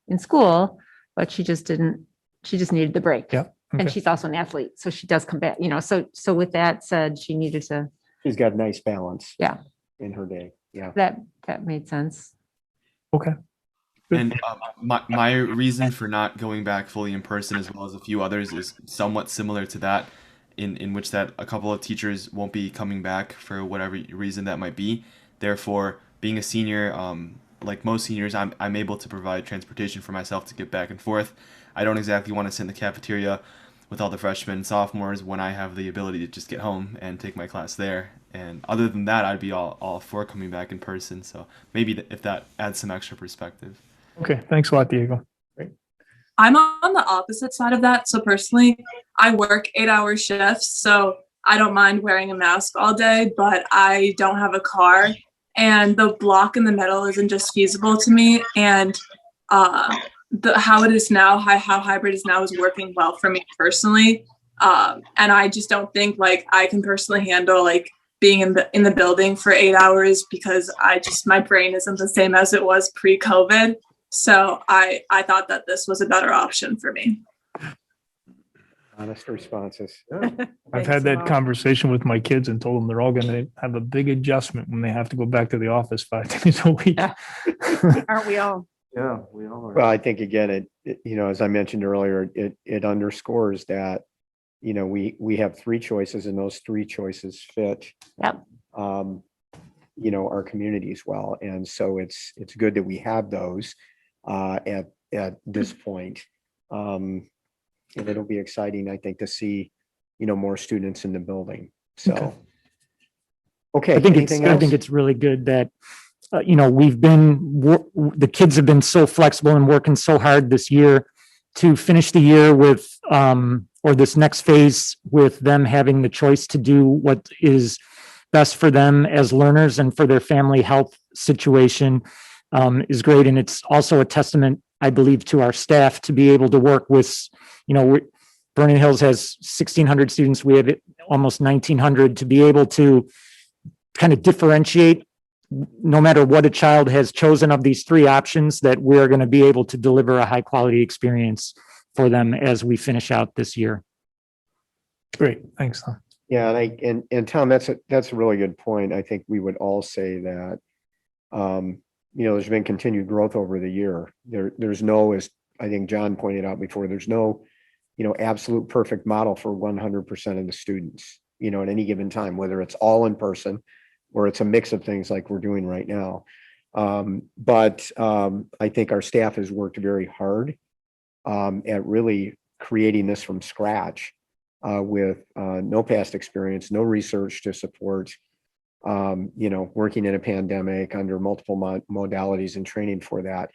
in school, but she just needed the break. Yeah. And she's also an athlete. So she does come back, so with that said, she needed to. She's got a nice balance. Yeah. In her day. Yeah. That made sense. Okay. And my reason for not going back fully in person, as well as a few others, is somewhat similar to that, in which that a couple of teachers won't be coming back for whatever reason that might be. Therefore, being a senior, like most seniors, I'm able to provide transportation for myself to get back and forth. I don't exactly want to sit in the cafeteria with all the freshmen and sophomores when I have the ability to just get home and take my class there. And other than that, I'd be all for coming back in person. So maybe if that adds some extra perspective. Okay, thanks a lot, Diego. I'm on the opposite side of that. So personally, I work 8-hour shifts, so I don't mind wearing a mask all day, but I don't have a car, and the block in the middle isn't just feasible to me. And how it is now, how hybrid is now is working well for me personally. And I just don't think like I can personally handle like being in the building for 8 hours, because my brain isn't the same as it was pre-COVID. So I thought that this was a better option for me. Honest responses. I've had that conversation with my kids and told them they're all going to have a big adjustment when they have to go back to the office 5 days a week. Aren't we all? Yeah, we all are. Well, I think again, as I mentioned earlier, it underscores that, we have 3 choices, and those 3 choices fit, Yep. Our communities well. And so it's good that we have those at this point. And it'll be exciting, I think, to see, more students in the building. So, okay. I think anything else? it's really good that, the kids have been so flexible and working so hard this year to finish the year with, or this next phase with them having the choice to do what is best for them as learners and for their family health situation, is great. And it's also a testament, I believe, to our staff to be able to work with, Vernon Hills has 1,600 students. We have almost 1,900, to be able to kind of differentiate, no matter what a child has chosen of these 3 options, that we're going to be able to deliver a high quality experience for them as we finish out this year. Great. Thanks, Tom. Yeah. And Tom, that's a really good point. I think we would all say that, there's been continued growth over the year. There's no, as I think John pointed out before, there's no, absolute perfect model for 100% of the students, at any given time, whether it's all in person or it's a mix of things like we're doing right now. But I think our staff has worked very hard at really creating this from scratch with no past experience, no research to support, working in a pandemic under multiple modalities and training for that.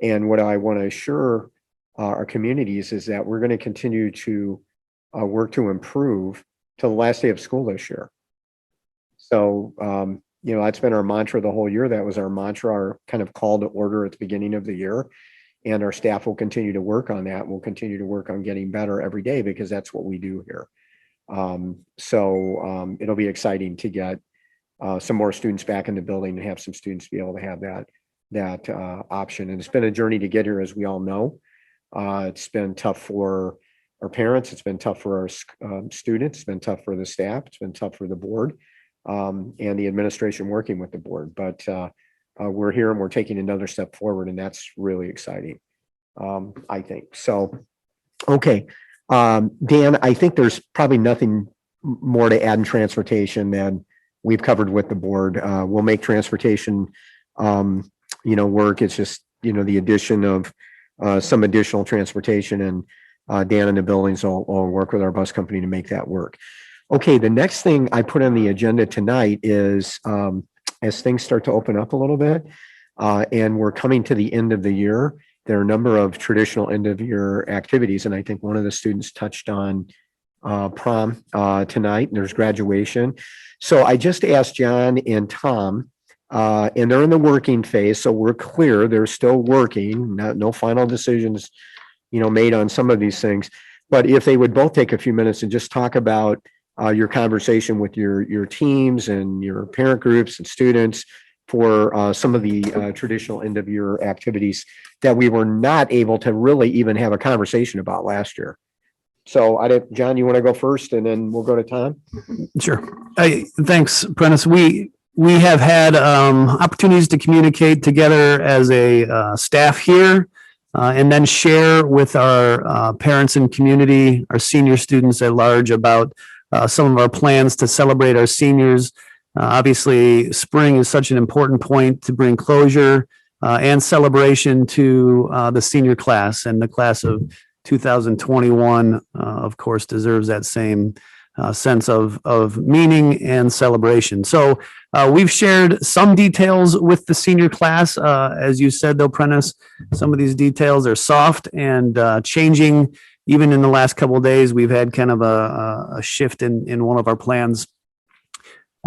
And what I want to assure our communities is that we're going to continue to work to improve till the last day of school this year. So, that's been our mantra the whole year. That was our mantra, our kind of call to order at the beginning of the year. And our staff will continue to work on that. We'll continue to work on getting better every day, because that's what we do here. So it'll be exciting to get some more students back in the building and have some students be able to have that option. And it's been a journey to get here, as we all know. It's been tough for our parents. It's been tough for our students. It's been tough for the staff. It's been tough for the board and the administration working with the board. But we're here and we're taking another step forward, and that's really exciting, I think. So, okay. Dan, I think there's probably nothing more to add in transportation than we've covered with the board. We'll make transportation, work. It's just, the addition of some additional transportation, and Dan and the buildings will work with our bus company to make that work. Okay, the next thing I put on the agenda tonight is as things start to open up a little bit, and we're coming to the end of the year, there are a number of traditional end of year activities. And I think one of the students touched on prom tonight. There's graduation. So I just asked John and Tom, and they're in the working phase. So we're clear, they're still working, no final decisions, made on some of these things. But if they would both take a few minutes and just talk about your conversation with your teams and your parent groups and students for some of the traditional end of year activities that we were not able to really even have a conversation about last year. So John, you want to go first and then we'll go to Tom? Sure. Thanks, Prentice. We we have had opportunities to communicate together as a staff here and then share with our parents and community, our senior students at large about some of our plans to celebrate our seniors. Obviously, spring is such an important point to bring closure and celebration to the senior class, and the class of 2021, of course, deserves that same sense of meaning and celebration. So we've shared some details with the senior class. As you said, though, Prentice, some of these details are soft and changing. Even in the last couple of days, we've had kind of a shift in one of our plans.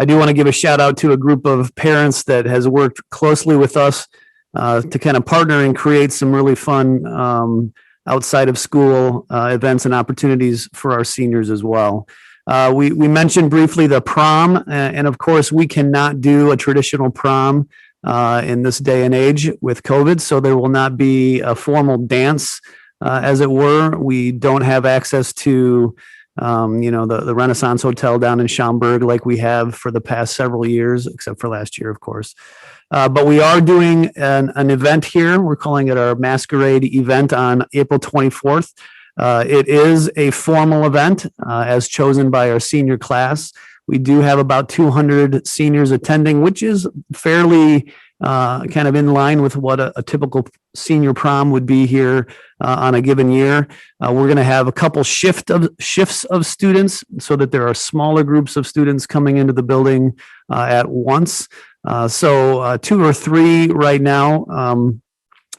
I do want to give a shout out to a group of parents that has worked closely with us to kind of partner and create some really fun outside of school events and opportunities for our seniors as well. We mentioned briefly the prom, and of course, we cannot do a traditional prom in this day and age with COVID, so there will not be a formal dance, as it were. We don't have access to the Renaissance Hotel down in Schaumburg like we have for the past several years, except for last year, of course. But we are doing an event here. We're calling it our Masquerade event on April 24th. It is a formal event as chosen by our senior class. We do have about 200 seniors attending, which is fairly kind of in line with what a typical senior prom would be here on a given year. We're going to have a couple shifts of students so that there are smaller groups of students coming into the building at once. So 2 or 3 right now,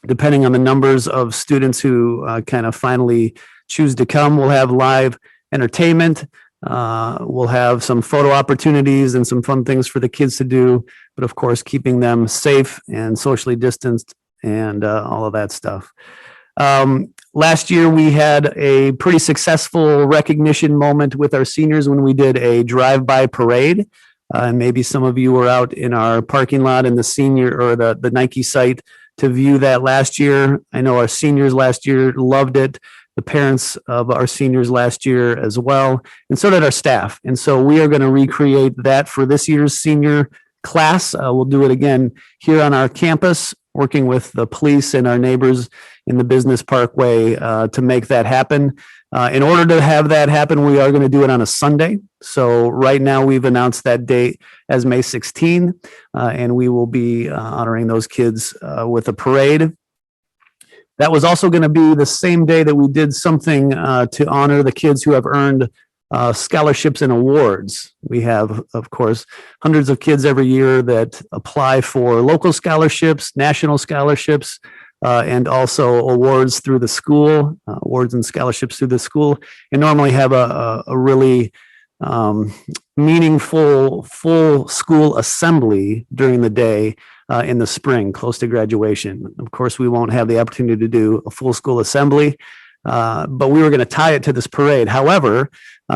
depending on the numbers of students who kind of finally choose to come. We'll have live entertainment. We'll have some photo opportunities and some fun things for the kids to do, but of course, keeping them safe and socially distanced and all of that stuff. Last year, we had a pretty successful recognition moment with our seniors when we did a drive-by parade. And maybe some of you were out in our parking lot in the senior or the Nike site to view that last year. I know our seniors last year loved it. The parents of our seniors last year as well, and so did our staff. And so we are going to recreate that for this year's senior class. We'll do it again here on our campus, working with the police and our neighbors in the business parkway to make that happen. In order to have that happen, we are going to do it on a Sunday. So right now we've announced that date as May 16, and we will be honoring those kids with a parade. That was also going to be the same day that we did something to honor the kids who have earned scholarships and awards. We have, of course, hundreds of kids every year that apply for local scholarships, national scholarships, and also awards through the school, awards and scholarships through the school, and normally have a really meaningful full school assembly during the day in the spring, close to graduation. Of course, we won't have the opportunity to do a full school assembly, but we were going to tie it to this parade. However,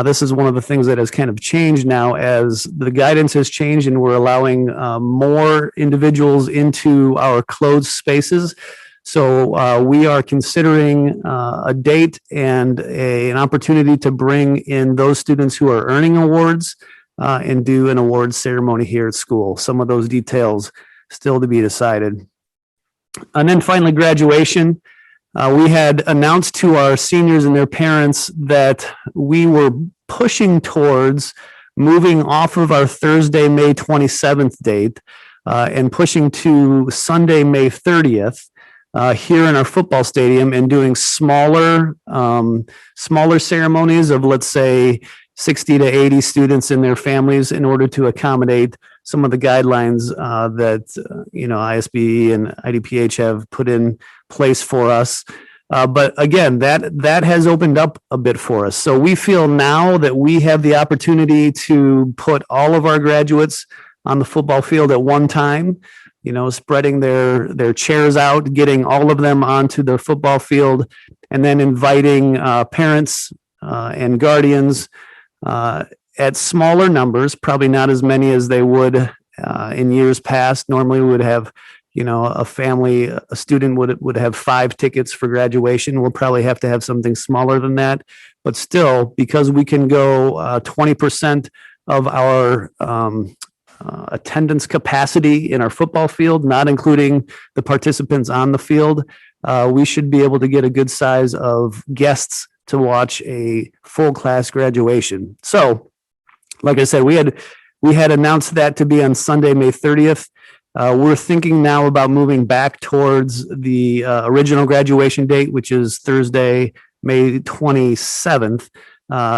this is one of the things that has kind of changed now as the guidance has changed and we're allowing more individuals into our closed spaces. So we are considering a date and an opportunity to bring in those students who are earning awards and do an awards ceremony here at school. Some of those details still to be decided. And then finally, graduation. We had announced to our seniors and their parents that we were pushing towards moving off of our Thursday, May 27th date and pushing to Sunday, May 30th. Here in our football stadium and doing smaller ceremonies of, let's say, 60 to 80 students and their families in order to accommodate some of the guidelines that ISBE and IDPH have put in place for us. But again, that has opened up a bit for us. So we feel now that we have the opportunity to put all of our graduates on the football field at one time, spreading their chairs out, getting all of them onto the football field, and then inviting parents and guardians at smaller numbers, probably not as many as they would in years past. Normally we would have, a family, a student would have 5 tickets for graduation. We'll probably have to have something smaller than that. But still, because we can go 20% of our attendance capacity in our football field, not including the participants on the field, we should be able to get a good size of guests to watch a full class graduation. So, like I said, we had announced that to be on Sunday, May 30th. We're thinking now about moving back towards the original graduation date, which is Thursday, May 27th.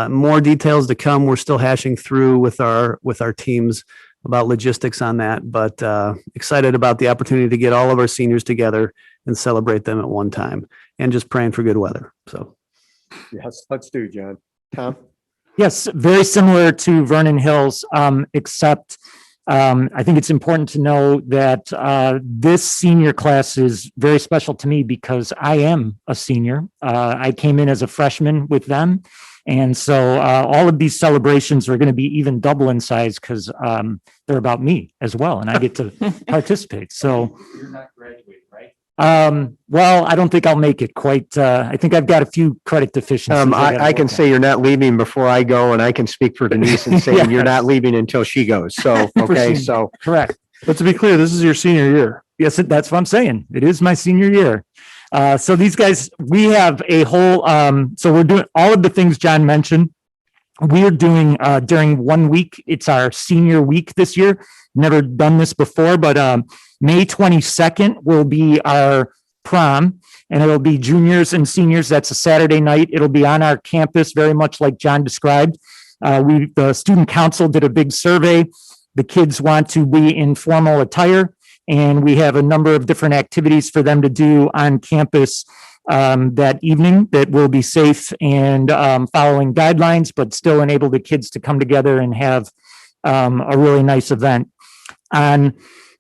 More details to come. We're still hashing through with our teams about logistics on that, but excited about the opportunity to get all of our seniors together and celebrate them at one time, and just praying for good weather. So, Yes, let's do, John. Tom? Yes, very similar to Vernon Hills, except I think it's important to know that this senior class is very special to me because I am a senior. I came in as a freshman with them. And so all of these celebrations are going to be even double in size because they're about me as well, and I get to participate. So You're not graduating, right? well, I don't think I'll make it quite. I think I've got a few credit deficiencies. I can say you're not leaving before I go, and I can speak for Denise and say you're not leaving until she goes. So, okay, so. Correct. But to be clear, this is your senior year. Yes, that's what I'm saying. It is my senior year. So these guys, we have a whole, so we're doing all of the things John mentioned. We are doing during 1 week. It's our senior week this year. Never done this before, but May 22nd will be our prom, and it'll be juniors and seniors. That's a Saturday night. It'll be on our campus, very much like John described. The student council did a big survey. The kids want to be in formal attire, and we have a number of different activities for them to do on campus that evening that will be safe and following guidelines, but still enable the kids to come together and have a really nice event. On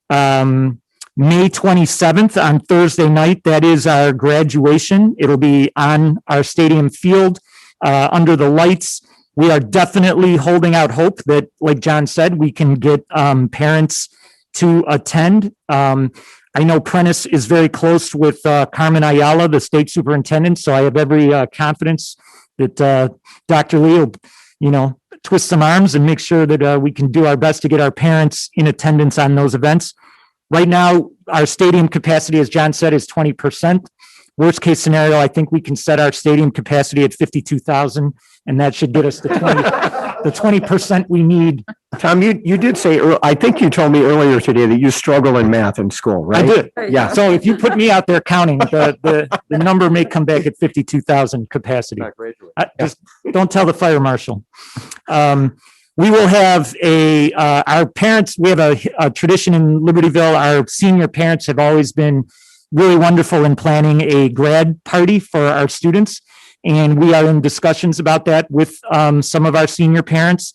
May 27th, on Thursday night, that is our graduation. It'll be on our stadium field under the lights. We are definitely holding out hope that, like John said, we can get parents to attend. I know Prentice is very close with Carmen Ayala, the state superintendent, so I have every confidence that Dr. Lee will, twist some arms and make sure that we can do our best to get our parents in attendance on those events. Right now, our stadium capacity, as John said, is 20%. Worst case scenario, I think we can set our stadium capacity at 52,000, and that should get us the 20% we need. Tom, you did say, I think you told me earlier today that you struggle in math in school, right? I did. Yeah. So if you put me out there counting, the number may come back at 52,000 capacity. Just don't tell the fire marshal. We will have our parents, we have a tradition in Libertyville. Our senior parents have always been really wonderful in planning a grad party for our students. And we are in discussions about that with some of our senior parents.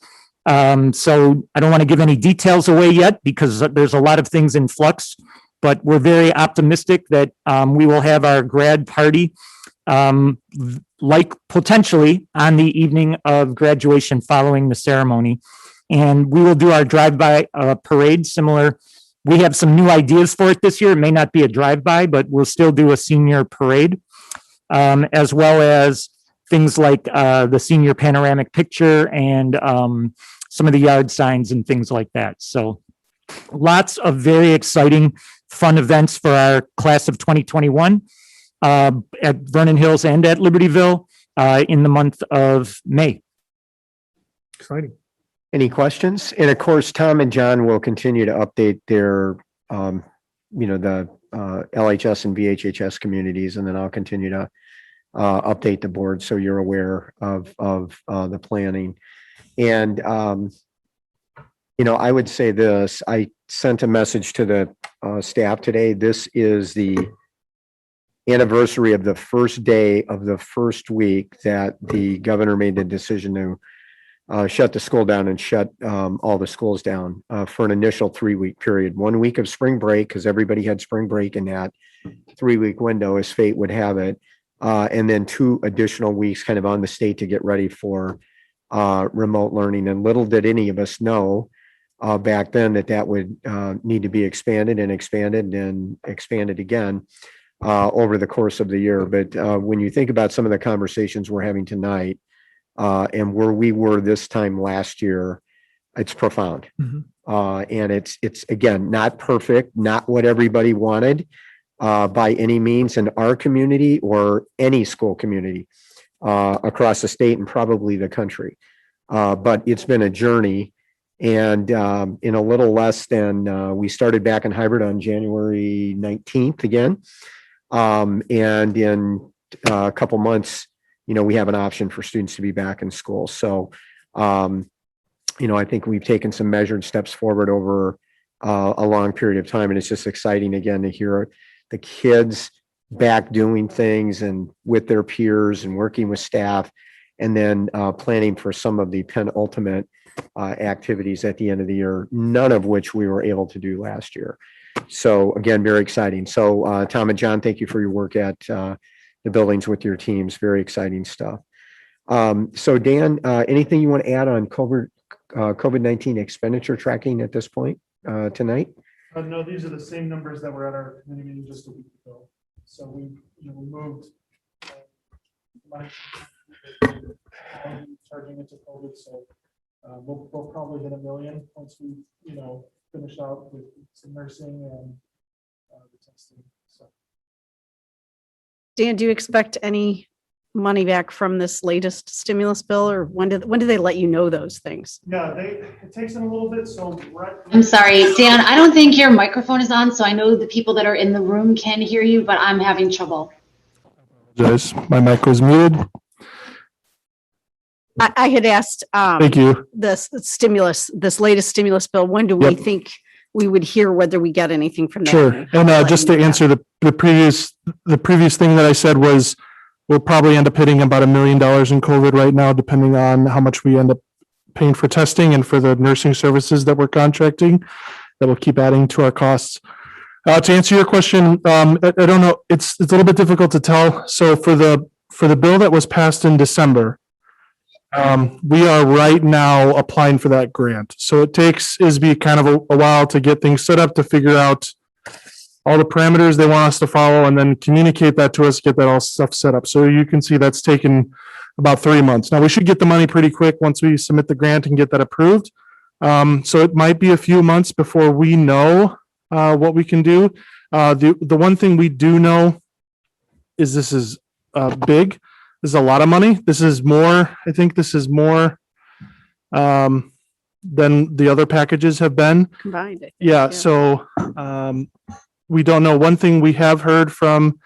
So I don't want to give any details away yet because there's a lot of things in flux, but we're very optimistic that we will have our grad party like potentially on the evening of graduation following the ceremony. And we will do our drive-by parade similar. We have some new ideas for it this year. It may not be a drive-by, but we'll still do a senior parade, as well as things like the senior panoramic picture and some of the yard signs and things like that. So lots of very exciting, fun events for our class of 2021 at Vernon Hills and at Libertyville in the month of May. Exciting. Any questions? And of course, Tom and John will continue to update their, the LHS and VHHS communities, and then I'll continue to update the board so you're aware of the planning. And, I would say this, I sent a message to the staff today. This is the anniversary of the first day of the first week that the governor made the decision to shut the school down and shut all the schools down for an initial 3-week period. 1 week of spring break, because everybody had spring break in that 3-week window as fate would have it. And then 2 additional weeks kind of on the state to get ready for remote learning. And little did any of us know back then that would need to be expanded and expanded and expanded again over the course of the year. But when you think about some of the conversations we're having tonight and where we were this time last year, it's profound. And it's again, not perfect, not what everybody wanted by any means in our community or any school community across the state and probably the country. But it's been a journey. And in a little less than, we started back in hybrid on January 19th again. And in a couple months, we have an option for students to be back in school. So, I think we've taken some measured steps forward over a long period of time. And it's just exciting again to hear the kids back doing things and with their peers and working with staff, and then planning for some of the penultimate activities at the end of the year, none of which we were able to do last year. So again, very exciting. So Tom and John, thank you for your work at the buildings with your teams. Very exciting stuff. So Dan, anything you want to add on COVID-19 expenditure tracking at this point tonight? No, these are the same numbers that were at our committee meeting just a week ago. So we moved money charging into COVID. So we'll probably hit $1 million once we, finish out with some nursing and the testing. So. Dan, do you expect any money back from this latest stimulus bill, or when do they let you know those things? Yeah, it takes them a little bit. So I'm sorry, Dan, I don't think your microphone is on, so I know the people that are in the room can hear you, but I'm having trouble. My mic was muted. I had asked, Thank you. this latest stimulus bill, when do we think we would hear whether we get anything from that? Sure. And just to answer the previous thing that I said was, we'll probably end up hitting about $1 million in COVID right now, depending on how much we end up paying for testing and for the nursing services that we're contracting. That will keep adding to our costs. To answer your question, I don't know. It's a little bit difficult to tell. So for the bill that was passed in December, we are right now applying for that grant. So it takes ISB kind of a while to get things set up, to figure out all the parameters they want us to follow, and then communicate that to us, get that all stuff set up. So you can see that's taken about 3 months. Now we should get the money pretty quick once we submit the grant and get that approved. So it might be a few months before we know what we can do. The one thing we do know is this is big. This is a lot of money. This is more, I think this is more than the other packages have been. Combined, I think, Yeah, so we don't know. One thing we have heard from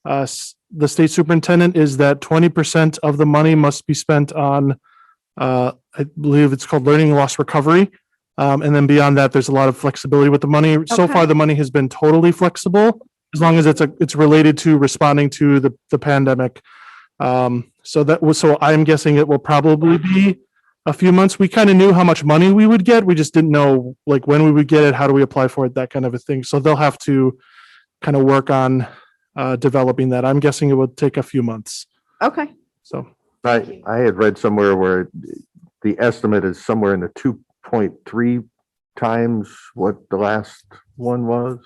the state superintendent is that 20% of the money must be spent on, I believe it's called learning loss recovery. And then beyond that, there's a lot of flexibility with the money. So far, the money has been totally flexible, as long as it's related to responding to the pandemic. So I'm guessing it will probably be a few months. We kind of knew how much money we would get. We just didn't know like when we would get it, how do we apply for it, that kind of a thing. So they'll have to kind of work on developing that. I'm guessing it would take a few months. Okay. So I had read somewhere where the estimate is somewhere in the 2.3 times what the last one was.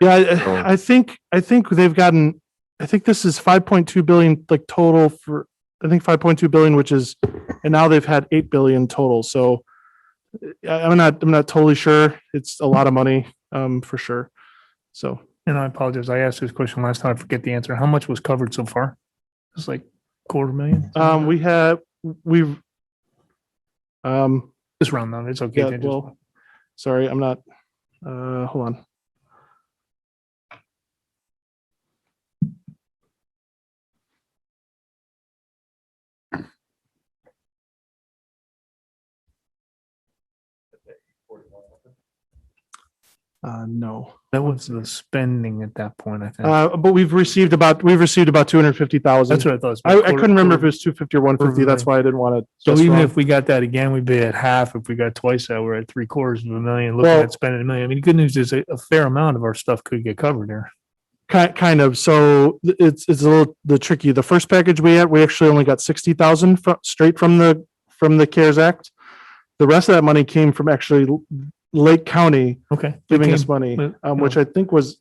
Yeah, I think they've gotten, I think this is 5.2 billion like total for, I think 5.2 billion, which is, and now they've had 8 billion total. So I'm not totally sure. It's a lot of money for sure. So, and I apologize. I asked this question last time. I forget the answer. How much was covered so far? It's like $250,000. We've just round down. It's okay. Yeah, well, sorry, I'm not, hold on. No, that was the spending at that point, I think. But we've received about 250,000. That's what I thought. I couldn't remember if it was 250 or 150. That's why I didn't want to. So even if we got that again, we'd be at half. If we got twice that, we're at $750,000. Looking at spending $1 million. I mean, the good news is a fair amount of our stuff could get covered there. Kind of. So it's a little tricky. The first package we actually only got 60,000 straight from the CARES Act. The rest of that money came from actually Lake County giving us money, which I think was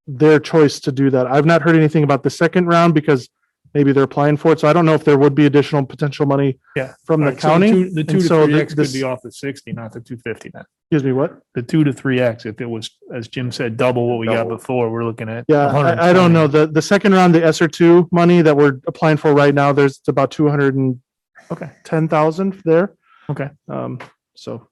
their choice to do that. I've not heard anything about the second round because maybe they're applying for it. So I don't know if there would be additional potential money Yeah. from the All right, so county. The And two to so three the- X could this- be off the 60, not the 250 then. Excuse me, what? The 2 to 3X, if it was, as Jim said, double what we got before, we're looking at. Yeah, I don't 120. know. The second round, the ESSER two money that we're applying for right now, there's about 210,000 there. Okay. So.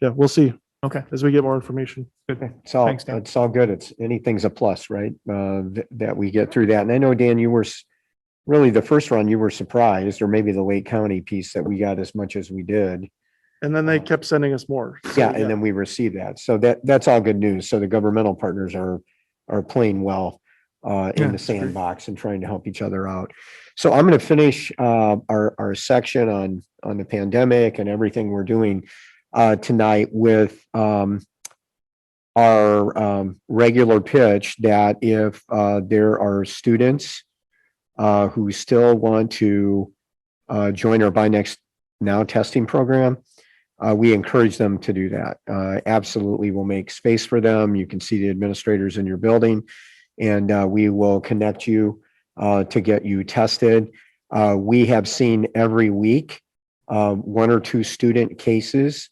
Yeah, we'll see. Okay. As we get more information. Good. It's all, Thanks, Dan. it's all good. It's, anything's a plus, right? That we get through that. And I know, Dan, you were really the first run, you were surprised, or maybe the Lake County piece that we got as much as we did. And then they kept sending us more. So, Yeah, and then we received that. So that's all good news. So the governmental partners are playing well in the sandbox and trying to help each other out. So I'm going to finish our section on the pandemic and everything we're doing tonight with our regular pitch that if there are students who still want to join our Buy Next Now testing program, we encourage them to do that. Absolutely, we'll make space for them. You can see the administrators in your building, and we will connect you to get you tested. We have seen every week 1 or 2 student cases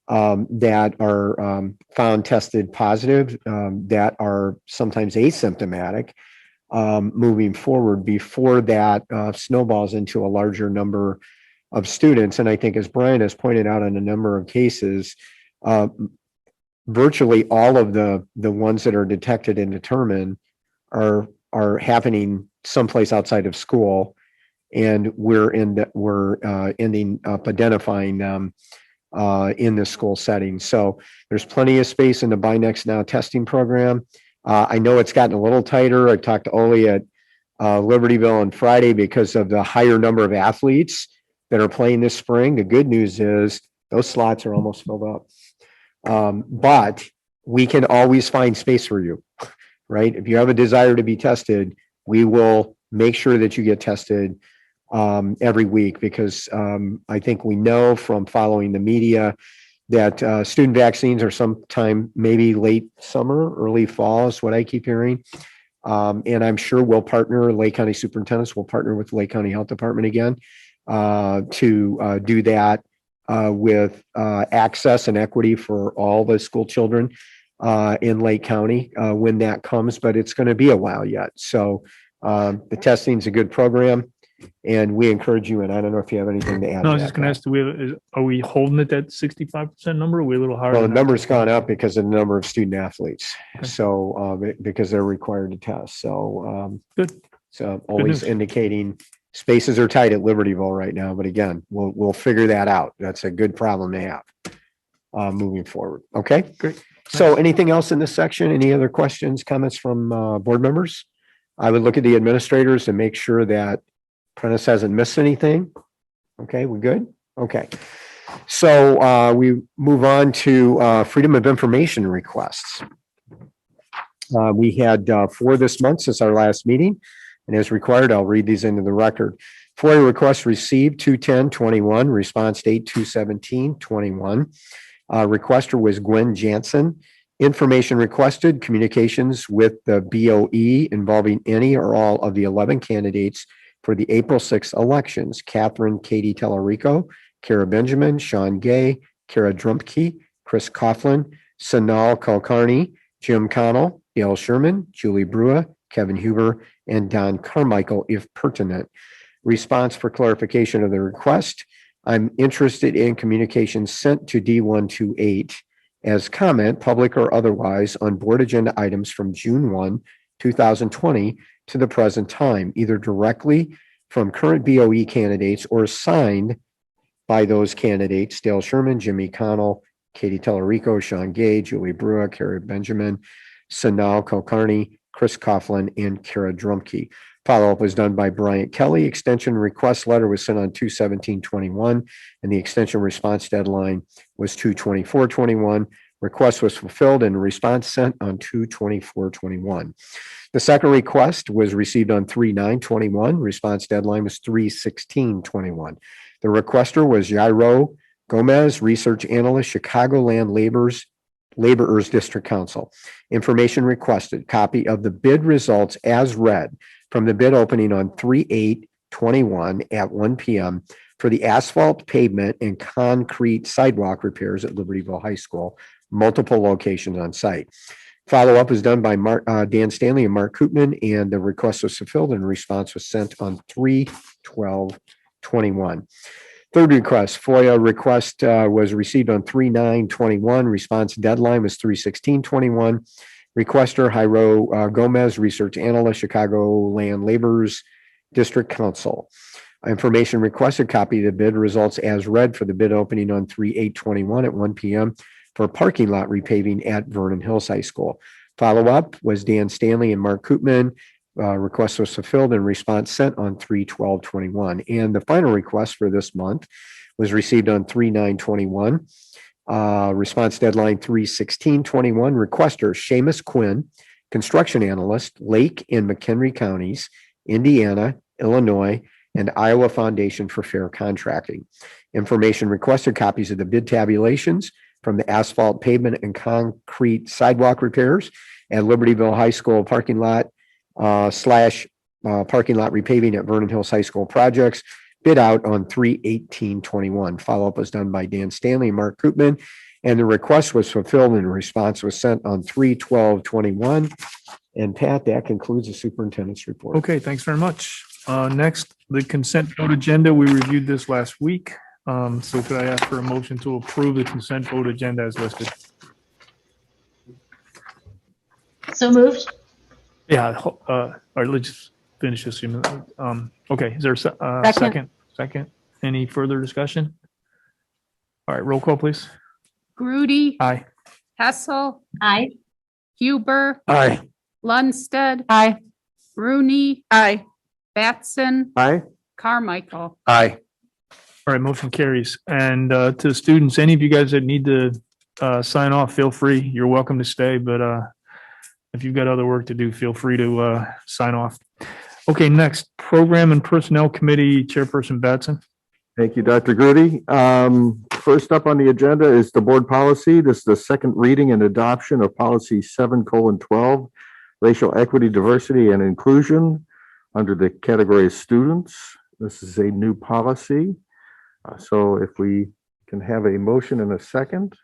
that are found tested positive, that are sometimes asymptomatic, moving forward before that snowballs into a larger number of students. And I think, as Brian has pointed out on a number of cases, virtually all of the ones that are detected and determined are happening someplace outside of school, and we're ending up identifying them in the school setting. So there's plenty of space in the Buy Next Now testing program. I know it's gotten a little tighter. I talked to Oli at Libertyville on Friday because of the higher number of athletes that are playing this spring. The good news is those slots are almost filled up. But we can always find space for you, right? If you have a desire to be tested, we will make sure that you get tested every week, because I think we know from following the media that student vaccines are sometime maybe late summer, early fall is what I keep hearing. And I'm sure we'll partner, Lake County Superintendents will partner with the Lake County Health Department again to do that with access and equity for all the school children in Lake County when that comes, but it's going to be a while yet. So the testing is a good program, and we encourage you. And I don't know if you have anything to add. No, I was just going to ask, are we holding it at 65% number? Or are we a little higher? Well, the than that? number's gone up because of the number of student athletes. So because they're required to test. So good. So always news. indicating spaces are tight at Libertyville right now. But again, we'll figure that out. That's a good problem to have moving forward. Okay, great. So anything else in this section? Any other questions, comments from board members? I would look at the administrators and make sure that Prentice hasn't missed anything. Okay, we good? Okay. So we move on to Freedom of Information requests. We had 4 this month since our last meeting, and as required, I'll read these into the record. FOIA requests received 2/10/21, response date 2/17/21. Requester was Gwen Jansen. Information requested, communications with the BOE involving any or all of the 11 candidates for the April 6th elections: Catherine Katie Tellerico, Kara Benjamin, Sean Gay, Kara Drumpke, Chris Coughlin, Sanal Kulkarni, Jim Connell, Dale Sherman, Julie Brua, Kevin Huber, and Don Carmichael, if pertinent. Response for clarification of the request: I'm interested in communications sent to D128 as comment, public or otherwise, on board agenda items from June 1, 2020 to the present time, either directly from current BOE candidates or signed by those candidates: Dale Sherman, Jimmy Connell, Katie Tellerico, Sean Gay, Julie Brua, Kara Benjamin, Sanal Kulkarni, Chris Coughlin, and Kara Drumpke. Follow-up was done by Bryant Kelly. Extension request letter was sent on 2/17/21, and the extension response deadline was 2/24/21. Request was fulfilled and response sent on 2/24/21. The second request was received on 3/9/21. Response deadline was 3/16/21. The requester was Jairo Gomez, research analyst, Chicagoland Laborers District Council. Information requested: copy of the bid results as read from the bid opening on 3/8/21 at 1 p.m. for the asphalt pavement and concrete sidewalk repairs at Libertyville High School, multiple locations on site. Follow-up was done by Dan Stanley and Mark Koopman, and the request was fulfilled and a response was sent on 3/12/21. Third request, FOIA request was received on 3/9/21. Response deadline was 3/16/21. Requester, Jairo Gomez, Research Analyst, Chicago Land Laborers District Council. Information requested, copy of the bid results as read for the bid opening on 3/8/21 at 1 p.m. for parking lot repaving at Vernon Hills High School. Follow-up was Dan Stanley and Mark Koopman. Request was fulfilled and response sent on 3/12/21. And the final request for this month was received on 3/9/21. Response deadline 3/16/21. Requester Seamus Quinn, construction analyst, Lake and McHenry counties, Indiana, Illinois, and Iowa Foundation for Fair Contracting. Information requested, copies of the bid tabulations from the asphalt pavement and concrete sidewalk repairs at Libertyville High School parking lot slash parking lot repaving at Vernon Hills High School projects, bid out on 3/18/21. Follow-up was done by Dan Stanley and Mark Koopman, and the request was fulfilled and a response was sent on 3/12/21. And Pat, that concludes the superintendent's report. Okay, thanks very much. Next, the consent vote agenda. We reviewed this last week. So could I ask for a motion to approve the consent vote agenda as listed? So moved. Yeah, all right, let's just finish this. Okay, is there a second? Second. Any further discussion? All right, roll call, please. Grudy, Aye. Hessel, Aye. Huber, Aye. Lundstedt, Aye. Rooney, Aye. Batson, Aye. Carmichael. Aye. All right, motion carries. And to students, any of you guys that need to sign off, feel free. You're welcome to stay, but if you've got other work to do, feel free to sign off. Okay, next, Program and Personnel Committee Chairperson Batson. Thank you, Dr. Grudy. First up on the agenda is the board policy. This is the second reading and adoption of policy 7:12, racial equity, diversity, and inclusion under the category of students. This is a new policy. So if we can have a motion and a second.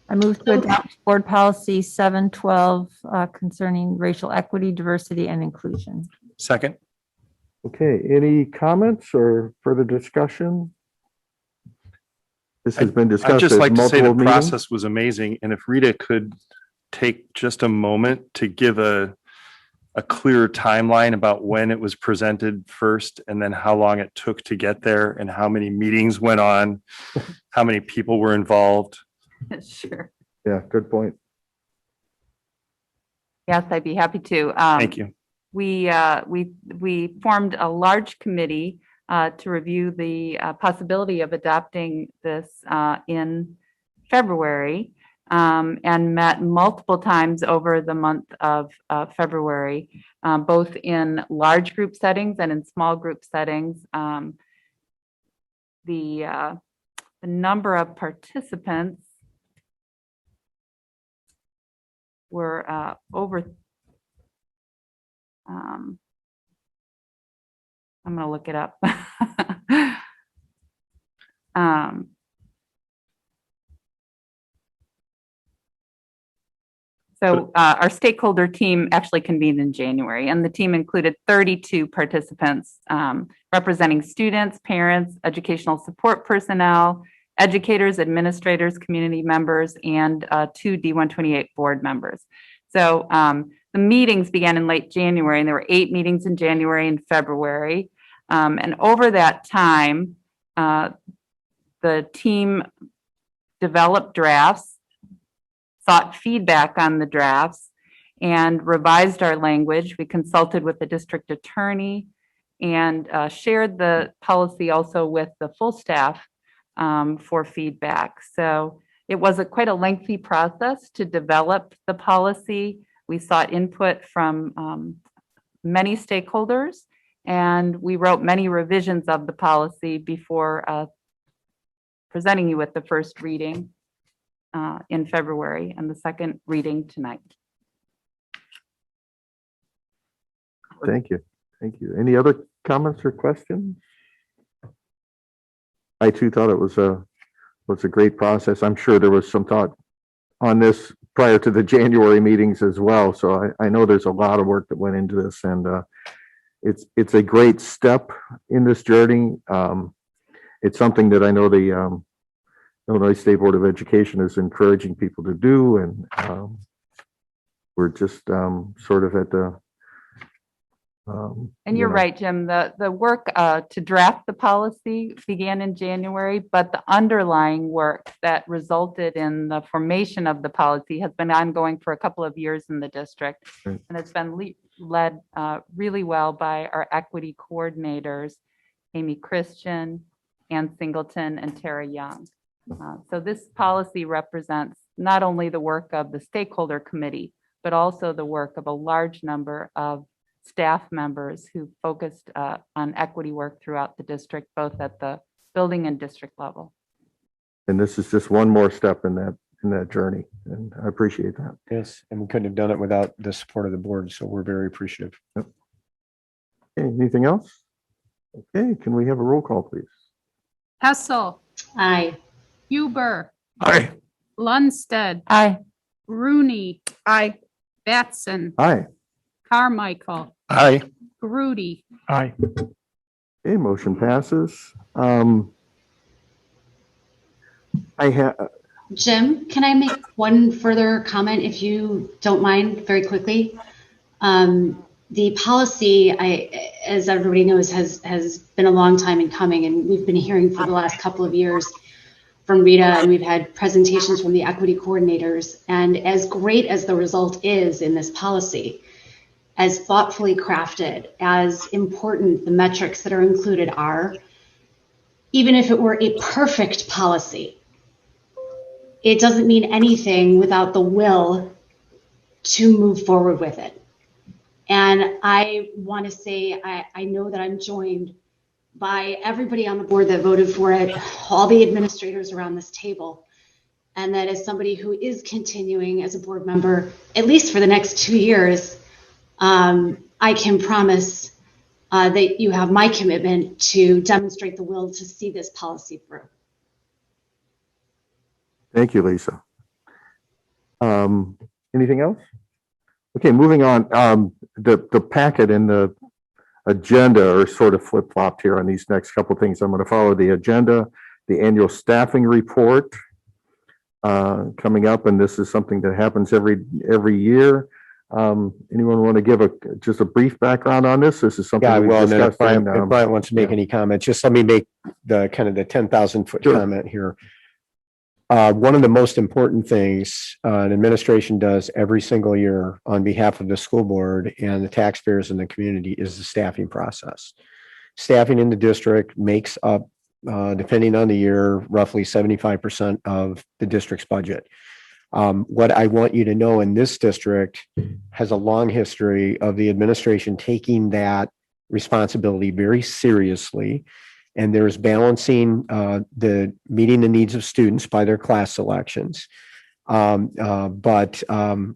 I move to adopt board policy 712 concerning racial equity, diversity, and inclusion. Second. Okay, any comments or further discussion? This has been discussed I'd just at like to say the multiple meetings. process was amazing. And if Rita could take just a moment to give a clearer timeline about when it was presented first and then how long it took to get there and how many meetings went on, how many people were involved. Sure. Yeah, good point. Yes, I'd be happy to. Thank you. We formed a large committee to review the possibility of adopting this in February and met multiple times over the month of February, both in large group settings and in small group settings. The number of participants were over. I'm going to look it up. So our stakeholder team actually convened in January, and the team included 32 participants representing students, parents, educational support personnel, educators, administrators, community members, and 2 D128 board members. So the meetings began in late January, and there were 8 meetings in January and February. And over that time, the team developed drafts, sought feedback on the drafts, and revised our language. We consulted with the district attorney and shared the policy also with the full staff for feedback. So it was quite a lengthy process to develop the policy. We sought input from many stakeholders, and we wrote many revisions of the policy before presenting you with the first reading in February and the second reading tonight. Thank you. Thank you. Any other comments or questions? I too thought it was a great process. I'm sure there was some thought on this prior to the January meetings as well. So I know there's a lot of work that went into this, and it's a great step in this journey. It's something that I know the Illinois State Board of Education is encouraging people to do, and we're just sort of at the And you're right, Jim. The work to draft the policy began in January, but the underlying work that resulted in the formation of the policy has been ongoing for a couple of years in the district. Right. And it's been led really well by our equity coordinators, Amy Christian, Ann Singleton, and Tara Young. So this policy represents not only the work of the stakeholder committee, but also the work of a large number of staff members who focused on equity work throughout the district, both at the building and district level. And this is just one more step in that journey, and I appreciate that. Yes, and we couldn't have done it without the support of the board, so we're very appreciative. Yep. Okay, anything else? Okay, can we have a roll call, please? Hessel. Aye. Huber. Aye. Lundstedt. Aye. Rooney. Aye. Batson. Aye. Carmichael. Aye. Grudy. Aye. Okay, motion passes. Jim, can I make one further comment if you don't mind, very quickly? The policy, as everybody knows, has been a long time in coming, and we've been hearing for the last couple of years from Rita, and we've had presentations from the equity coordinators. And as great as the result is in this policy, as thoughtfully crafted, as important the metrics that are included are, even if it were a perfect policy, it doesn't mean anything without the will to move forward with it. And I want to say, I know that I'm joined by everybody on the board that voted for it, all the administrators around this table, and that as somebody who is continuing as a board member, at least for the next 2 years, I can promise that you have my commitment to demonstrate the will to see this policy through. Thank you, Lisa. Anything else? Okay, moving on. The packet and the agenda are sort of flip-flopped here on these next couple of things. I'm going to follow the agenda, the annual staffing report coming up, and this is something that happens every year. Anyone want to give just a brief background on this? This is something Yeah, we've well, and then if discussed. Brian wants to make any comments, just let me make the kind of the 10,000 foot comment here. One of the most important things an administration does every single year on behalf of the school board and the taxpayers in the community is the staffing process. Staffing in the district makes up, depending on the year, roughly 75% of the district's budget. What I want you to know in this district has a long history of the administration taking that responsibility very seriously. And there's balancing the meeting the needs of students by their class selections, but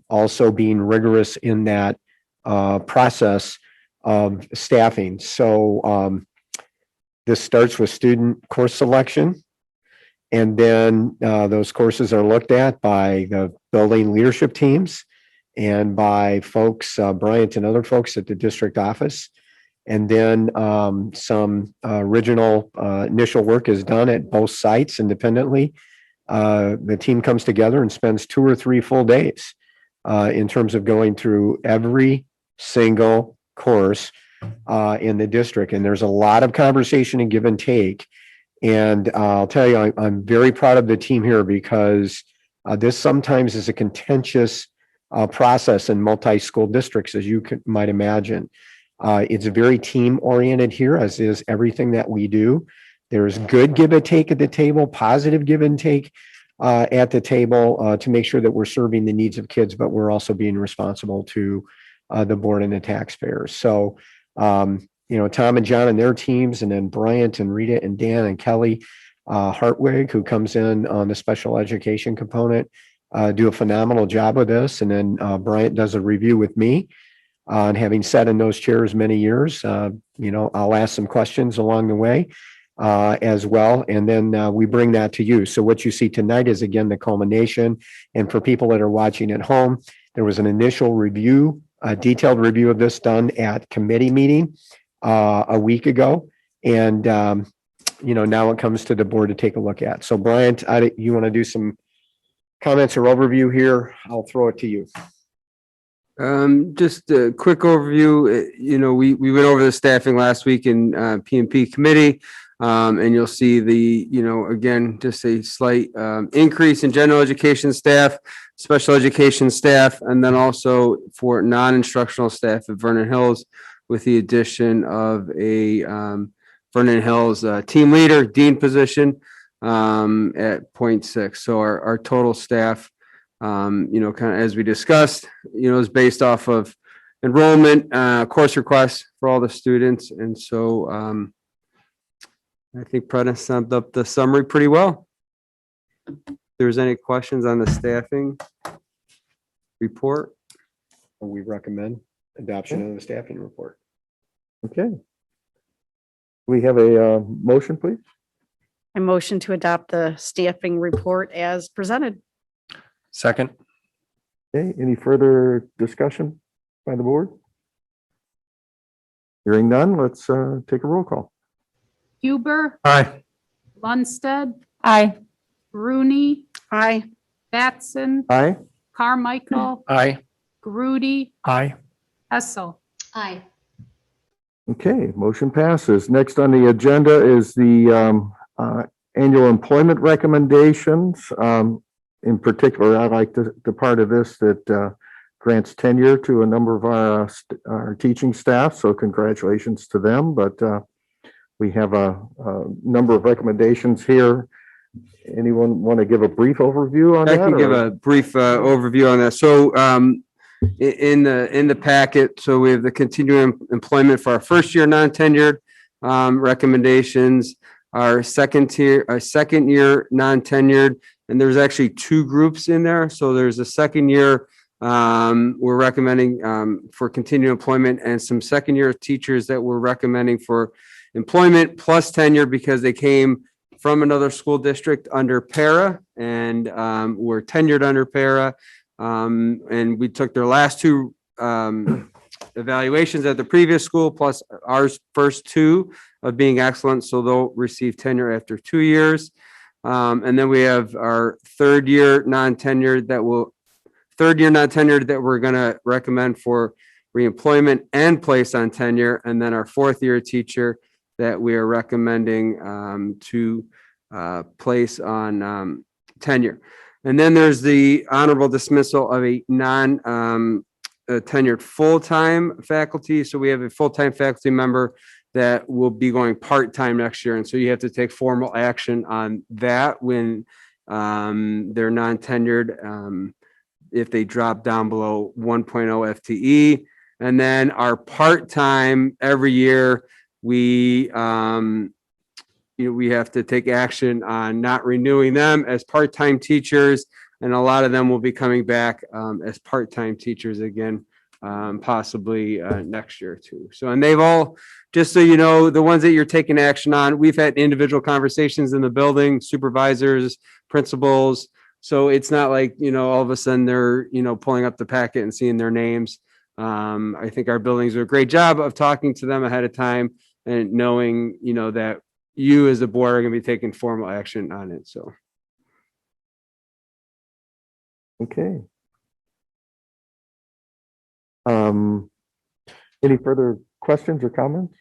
also being rigorous in that process of staffing. So this starts with student course selection, and then those courses are looked at by the building leadership teams and by folks, Bryant and other folks at the district office. And then some original initial work is done at both sites independently. The team comes together and spends 2 or 3 full days in terms of going through every single course in the district. And there's a lot of conversation and give and take. And I'll tell you, I'm very proud of the team here because this sometimes is a contentious process in multi-school districts, as you might imagine. It's very team oriented here, as is everything that we do. There's good give and take at the table, positive give and take at the table to make sure that we're serving the needs of kids, but we're also being responsible to the board and the taxpayers. So, Tom and John and their teams, and then Bryant and Rita and Dan and Kelly Hartwig, who comes in on the special education component, do a phenomenal job with this. And then Bryant does a review with me. And having sat in those chairs many years, I'll ask some questions along the way as well. And then we bring that to you. So what you see tonight is, again, the culmination. And for people that are watching at home, there was an initial review, a detailed review of this done at committee meeting a week ago. And, now it comes to the board to take a look at. So Brian, you want to do some comments or overview here? I'll throw it to you. Just a quick overview. We went over the staffing last week in P&P committee. And you'll see again, just a slight increase in general education staff, special education staff, and then also for non-instructional staff at Vernon Hills with the addition of a Vernon Hills team leader, dean position at 0.6. So our total staff, kind of as we discussed, is based off of enrollment, course requests for all the students. And so I think Prada summed up the summary pretty well. If there's any questions on the staffing report? We recommend adoption of the staffing report. Okay. We have a motion, please. I motion to adopt the staffing report as presented. Second. Okay, any further discussion by the board? Hearing none, let's take a roll call. Huber. Aye. Lundstedt. Aye. Rooney. Aye. Batson. Aye. Carmichael. Aye. Grudy. Aye. Hessel. Aye. Okay, motion passes. Next on the agenda is the annual employment recommendations. In particular, I like the part of this that grants tenure to a number of our teaching staff. So congratulations to them. But we have a number of recommendations here. Anyone want to give a brief overview on that? I can give a brief overview on that. So in the packet, so we have the continuing employment for our first year non-tenured recommendations, our second year non-tenured, and there's actually two groups in there. So there's a second year we're recommending for continuing employment, and some second year teachers that we're recommending for employment plus tenure because they came from another school district under para and were tenured under para. And we took their last two evaluations at the previous school plus ours first two of being excellent. So they'll receive tenure after 2 years. And then we have our third year non-tenured that we're going to recommend for reemployment and place on tenure. And then our fourth year teacher that we are recommending to place on tenure. And then there's the honorable dismissal of a non-tenured full-time faculty. So we have a full-time faculty member that will be going part-time next year. And so you have to take formal action on that when they're non-tenured, if they drop down below 1.0 FTE. And then our part-time every year, we have to take action on not renewing them as part-time teachers, and a lot of them will be coming back as part-time teachers again, possibly next year too. So, and they've all, just so you know, the ones that you're taking action on, we've had individual conversations in the building, supervisors, principals. So it's not like, all of a sudden they're, pulling up the packet and seeing their names. I think our buildings do a great job of talking to them ahead of time and knowing, that you as the board are going to be taking formal action on it. So. Okay. Any further questions or comments?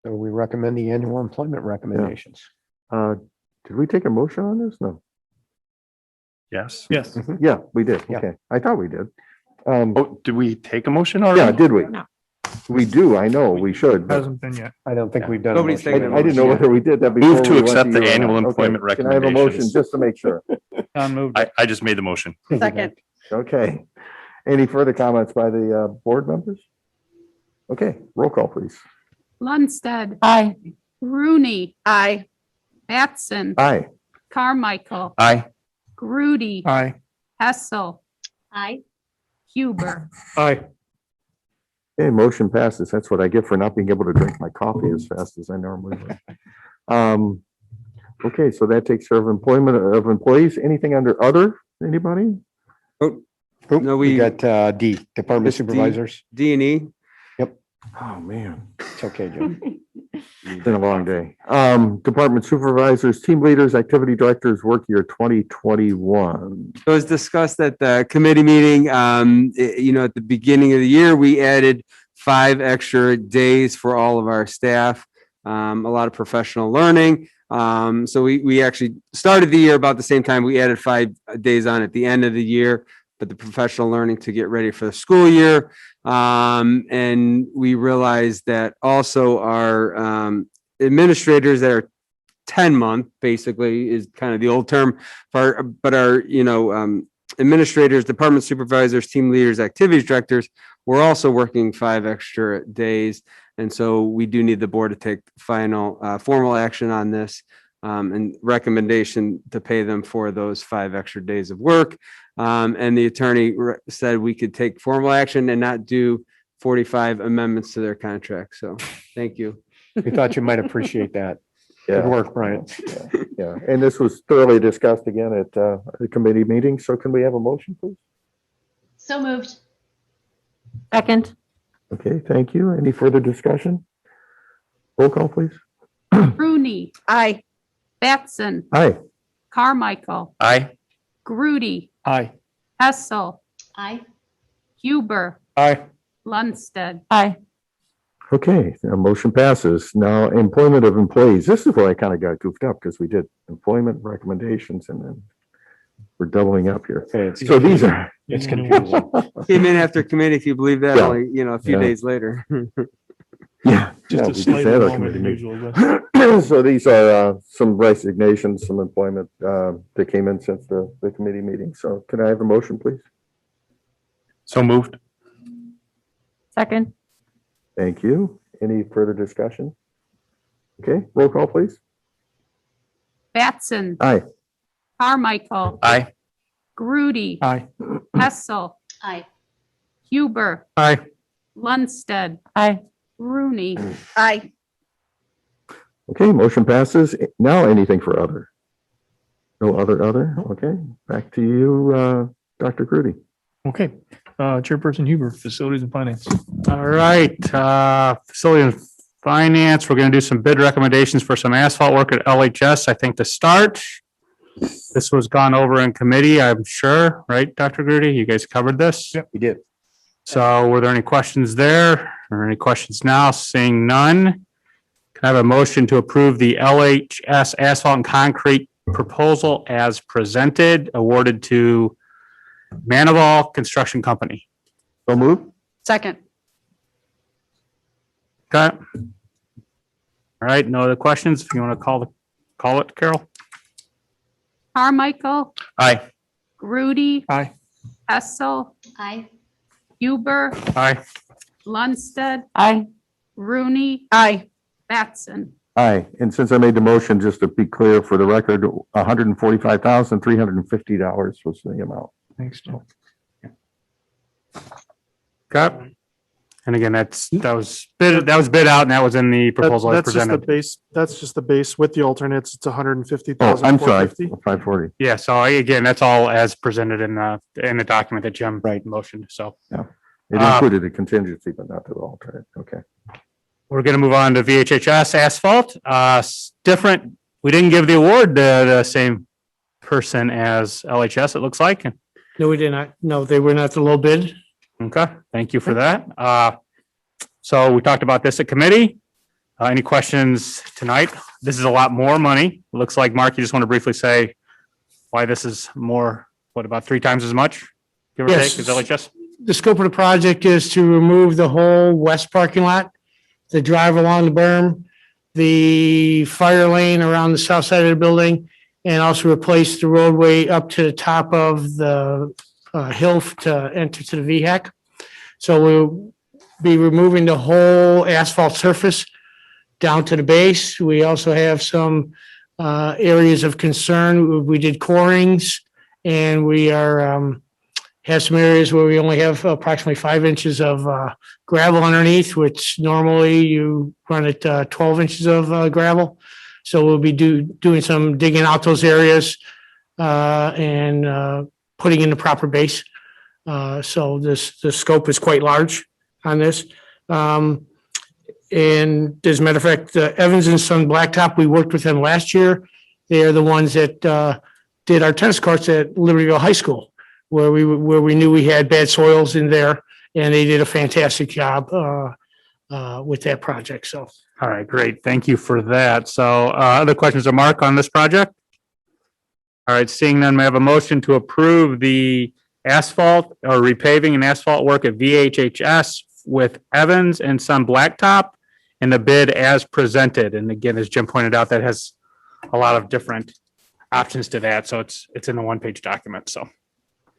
So we recommend the annual employment recommendations. Did we take a motion on this? No. Yes. Yes. Yeah, we did. Yeah. Okay. I thought we did. Did we take a motion already? Yeah, did we? No. We do. I know we should. but Hasn't been yet. I don't think we've done. Nobody's taken a I didn't know whether we did that before. Move to we went accept the you or not. annual Okay. employment Can I have a motion recommendations? just to make sure? John moved. I just made the motion. Second. Okay. Any further comments by the board members? Okay, roll call, please. Lundstedt. Aye. Rooney. Aye. Batson. Aye. Carmichael. Aye. Grudy. Aye. Hessel. Aye. Huber. Aye. Okay, motion passes. That's what I get for not being able to drink my coffee as fast as I normally would. Okay, so that takes care of employment of employees. Anything under other, anybody? No, We we got D, Department It's D. Supervisors. D and E. Oh, man, It's okay, Jim. it's been a long day. Department supervisors, team leaders, activity directors, work year 2021. It was discussed at the committee meeting, at the beginning of the year, we added 5 extra days for all of our staff. A lot of professional learning. So we actually started the year about the same time. We added 5 days on at the end of the year, but the professional learning to get ready for the school year. And we realized that also our administrators that are 10-month basically is kind of the old term but our administrators, department supervisors, team leaders, activities directors, we're also working 5 extra days. And so we do need the board to take final formal action on this and recommendation to pay them for those 5 extra days of work. And the attorney said we could take formal action and not do 45 amendments to their contract. So thank you. We thought you might appreciate that. Good work, Brian. Yeah, and this was thoroughly discussed again at the committee meeting. So can we have a motion, please? So moved. Second. Okay, thank you. Any further discussion? Roll call, please. Rooney. Aye. Batson. Aye. Carmichael. Aye. Grudy. Aye. Hessel. Aye. Huber. Aye. Lundstedt. Aye. Okay, motion passes. Now, employment of employees. This is where I kind of got goofed up because we did employment recommendations and then we're doubling up here. So these are. It's confusing. Came in after committee, if you believe that, Yeah. only, a few Yeah. days later. Yeah. Just yeah, a we slightly had our longer committee than meeting. usual. But So these are some resignations, some employment that came in since the committee meeting. So can I have a motion, please? so moved. Second. Thank you. Any further discussion? Okay, roll call, please. Batson. Aye. Carmichael. Aye. Grudy. Aye. Hessel. Aye. Huber. Aye. Lundstedt. Aye. Rooney. Aye. Okay, motion passes. Now anything for other? No other? Okay, back to you, Dr. Grudy. Okay. Chairperson Huber, Facilities and Finance. All right, facility and finance, we're gonna do some bid recommendations for some asphalt work at LHS, I think to start. This was gone over in committee, I'm sure, right, Dr. Grudy? You guys covered this? We did. So were there any questions there or any questions now? Seeing none. Can I have a motion to approve the LHS asphalt and concrete proposal as presented, awarded to Manival Construction Company? So move. Second. Okay. All right, no other questions? If you want to call it, Carol? Carmichael. Aye. Grudy. Aye. Hessel. Aye. Huber. Aye. Lundstedt. Aye. Rooney. Aye. Batson. Aye, and since I made the motion, just to be clear for the record, $145,350 was the amount. Thanks, Joe. Okay. And again, that was bid out and that was in the proposal as That's just the presented. base. That's just the base with the alternates. It's Oh, 150,000. I'm sorry, 540. Yeah, so again, that's all as presented in the document that Jim motioned, so. Yeah, it included a contingency, but not the alternate. Okay. We're gonna move on to VHHS asphalt. Different, we didn't give the award to the same person as LHS, it looks like. No, we did not. No, they were not the low bid. Okay, thank you for that. So we talked about this at committee. Any questions tonight? This is a lot more money. It looks like, Mark, you just want to briefly say why this is more, what, about 3 times as much? Give or Yes. take, is LHS? The scope of the project is to remove the whole west parking lot, the drive along the berm, the fire lane around the south side of the building, and also replace the roadway up to the top of the hill to enter to the VHAC. So we'll be removing the whole asphalt surface down to the base. We also have some areas of concern. We did corings and we are have some areas where we only have approximately 5 inches of gravel underneath, which normally you run at 12 inches of gravel. So we'll be doing some digging out those areas and putting in the proper base. So the scope is quite large on this. And as a matter of fact, Evans and Son Blacktop, we worked with them last year. They are the ones that did our tennis courts at Libertyville High School, where we knew we had bad soils in there, and they did a fantastic job with that project. So. All right, great. Thank you for that. So other questions of Mark on this project? All right, seeing none, may I have a motion to approve the asphalt or repaving and asphalt work at VHHS with Evans and Son Blacktop and the bid as presented. And again, as Jim pointed out, that has a lot of different options to that. So it's in the one-page document. So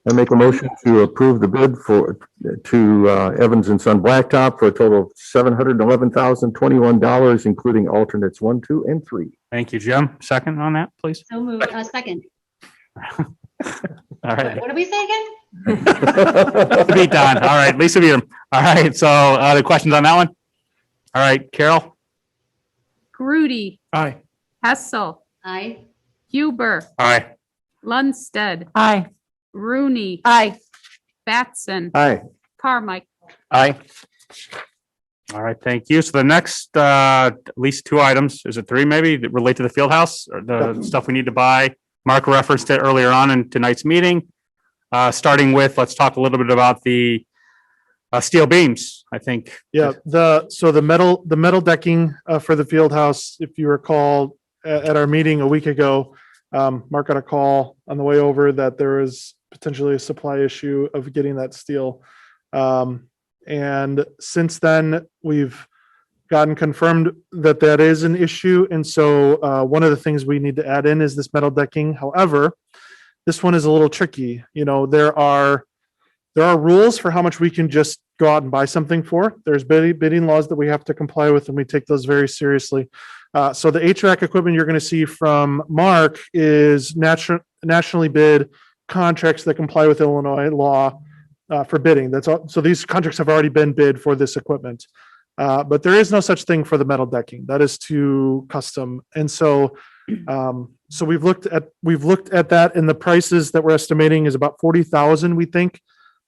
I make a motion to approve the bid to Evans and Son Blacktop for a total of $711,021, including alternates 1, 2, and 3. thank you, Jim. Second on that, please. So moved. Second. All right. What did we say again? Be done. All right, Lisa Beadham. All right, so the questions on that one? All right, Carol? Grudy, Aye. Hessel, Aye. Huber, Aye. Lundstedt, Aye. Rooney, Aye. Batson, Aye. Carmichael. Aye. All right, thank you. So the next, at least 2 items, is it 3 maybe, that relate to the field house or the stuff we need to buy? Mark referenced it earlier on in tonight's meeting. Starting with, let's talk a little bit about the steel beams, I think. Yeah, the metal decking for the field house, if you recall, at our meeting a week ago, Mark got a call on the way over that there is potentially a supply issue of getting that steel. And since then, we've gotten confirmed that that is an issue. And so one of the things we need to add in is this metal decking. However, this one is a little tricky. You know, there are rules for how much we can just go out and buy something for. There's bidding laws that we have to comply with, and we take those very seriously. So the HVAC equipment you're going to see from Mark is nationally bid contracts that comply with Illinois law for bidding. That's all. So these contracts have already been bid for this equipment. But there is no such thing for the metal decking. That is too custom. And so so we've looked at that, and the prices that we're estimating is about 40,000, we think,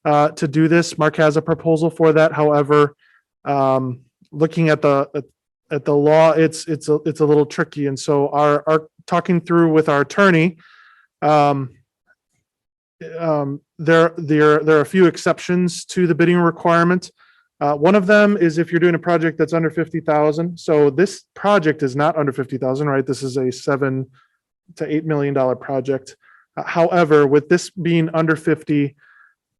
to do this. Mark has a proposal for that. However, looking at the law, it's a little tricky. And so our talking through with our attorney, there are a few exceptions to the bidding requirement. One of them is if you're doing a project that's under 50,000. So this project is not under 50,000, right? This is a $7 to $8 million project. However, with this being under 50,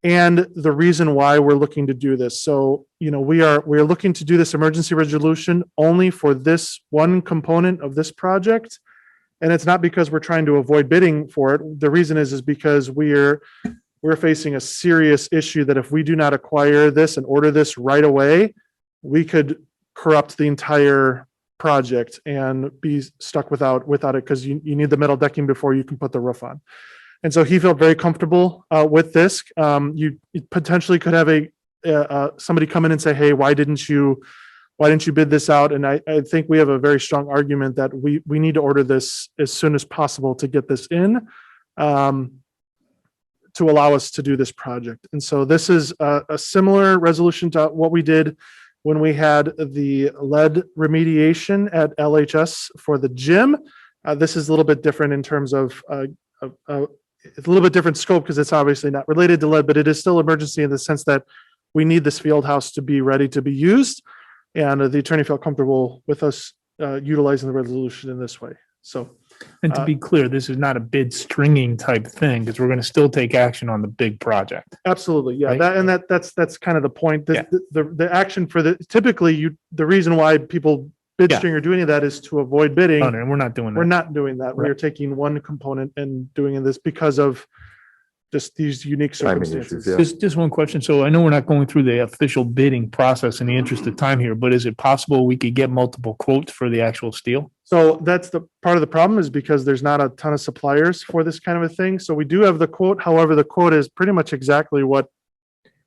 and the reason why we're looking to do this. So, you know, we're looking to do this emergency resolution only for this one component of this project. And it's not because we're trying to avoid bidding for it. The reason is because we're facing a serious issue that if we do not acquire this and order this right away, we could corrupt the entire project and be stuck without it, because you need the metal decking before you can put the roof on. And so he felt very comfortable with this. You potentially could have somebody come in and say, "Hey, why didn't you bid this out?" And I think we have a very strong argument that we need to order this as soon as possible to get this in, to allow us to do this project. And so this is a similar resolution to what we did when we had the lead remediation at LHS for the gym. This is a little bit different in terms of it's a little bit different scope, because it's obviously not related to lead, but it is still emergency in the sense that we need this field house to be ready to be used. And the attorney felt comfortable with us utilizing the resolution in this way. So, and to be clear, this is not a bid stringing type thing, because we're going to still take action on the big project. Absolutely, yeah. Right? That's kind of the point. The action for typically the reason why people bid string or do any of that is to avoid bidding. Oh, no, we're not doing that. We're not doing that. Right. We're taking one component and doing this because of just these unique Timing issues, circumstances. yeah. Just one question. So I know we're not going through the official bidding process in the interest of time here, but is it possible we could get multiple quotes for the actual steel? So that's the part of the problem, is because there's not a ton of suppliers for this kind of a thing. So we do have the quote. However, the quote is pretty much exactly what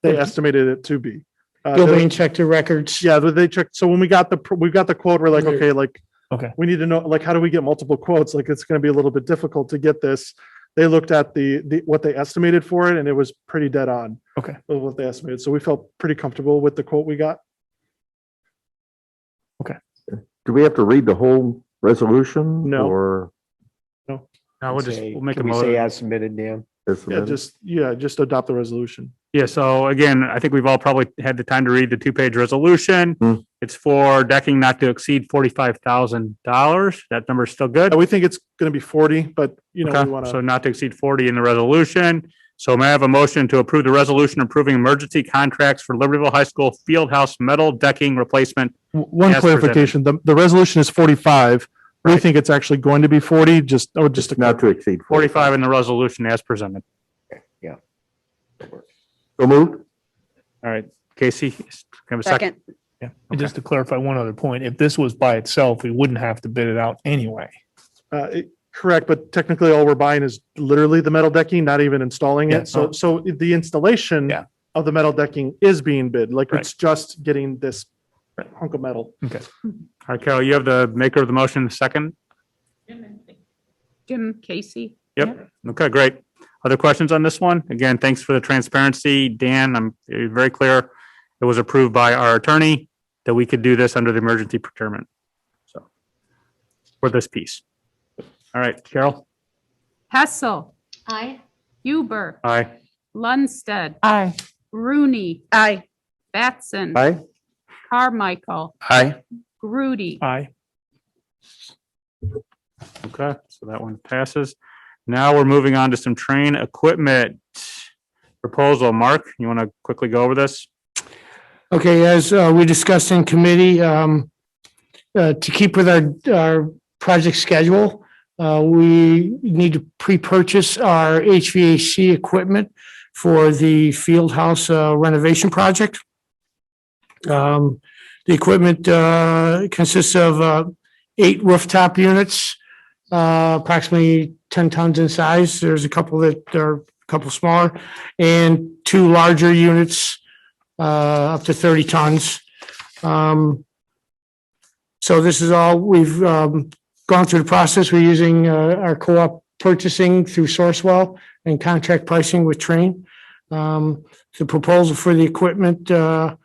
they estimated it to be. Gilbane checked the records. Yeah, they checked. So when we got the quote, we're like, okay, like, Okay. we need to know, like, how do we get multiple quotes? Like, it's going to be a little bit difficult to get this. They looked at the what they estimated for it, and it was pretty dead on. Okay. With what they estimated. So we felt pretty comfortable with the quote we got. Do we have to read the whole resolution? No. Or No, we'll make a Can we say motion. as submitted, Dan? is Just adopt the resolution. Yeah, so again, I think we've all probably had the time to read the two-page resolution. It's for decking not to exceed $45,000. That number is still good? We think it's going to be 40, but we Okay, want so to. not to exceed 40 in the resolution. So may I have a motion to approve the resolution approving emergency contracts for Libertyville High School Fieldhouse metal decking replacement? One as clarification, the resolution is 45. We think it's actually going to be 40, just to not to exceed 45 in the resolution as presented. Yeah. So moved. All right, Casey, can I have a second? Yeah. And just to clarify one other point, if this was by itself, we wouldn't have to bid it out anyway. Correct, but technically all we're buying is literally the metal decking, not even installing Yeah, it. So the installation of the metal decking is being bid, like it's just getting this hunk of metal. Okay. All right, Carol, you have the maker of the motion, the second? Jim Casey. Yep. Okay, great. Other questions on this one? Again, thanks for the transparency. Dan, I'm very clear. It was approved by our attorney that we could do this under the emergency procurement. So for this piece. All right, Carol? Hessel. Aye. Huber. Aye. Lundstedt. Aye. Rooney. Aye. Batson. Aye. Carmichael. Aye. Grudy. Aye. Okay, so that one passes. Now we're moving on to some train equipment proposal. Mark, you want to quickly go over this? Okay, as we discussed in committee, to keep with our project schedule, we need to pre-purchase our HVAC equipment for the field house renovation project. The equipment consists of 8 rooftop units, approximately 10 tons in size. There's a couple that are a couple smaller, and 2 larger units up to 30 tons. So this is all, we've gone through the process. We're using our co-op purchasing through Sourcewell and contract pricing with Train. The proposal for the equipment to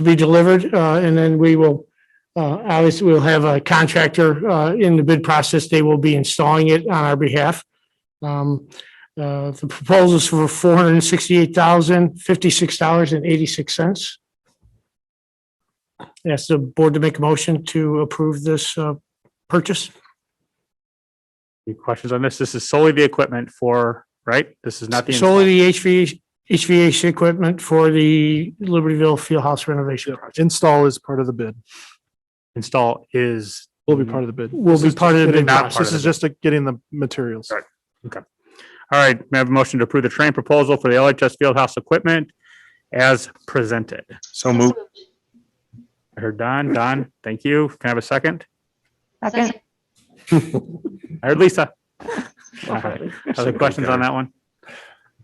be delivered, and then we will, obviously, we'll have a contractor in the bid process. They will be installing it on our behalf. The proposal is for $468,056.86. Ask the board to make a motion to approve this purchase. Any questions on this? This is solely the equipment for, right? This is not the. Solely the HVAC equipment for the Libertyville Fieldhouse renovation project. Install is part of the bid. Install is. Will be part of the bid. Will be part of the bid process. This is just getting the materials. Right. Okay. All right, may I have a motion to approve the train proposal for the LHS Fieldhouse equipment as presented? So moved. I heard Don. Don, thank you. Can I have a second? Second. I heard Lisa. All right. Other questions on that one?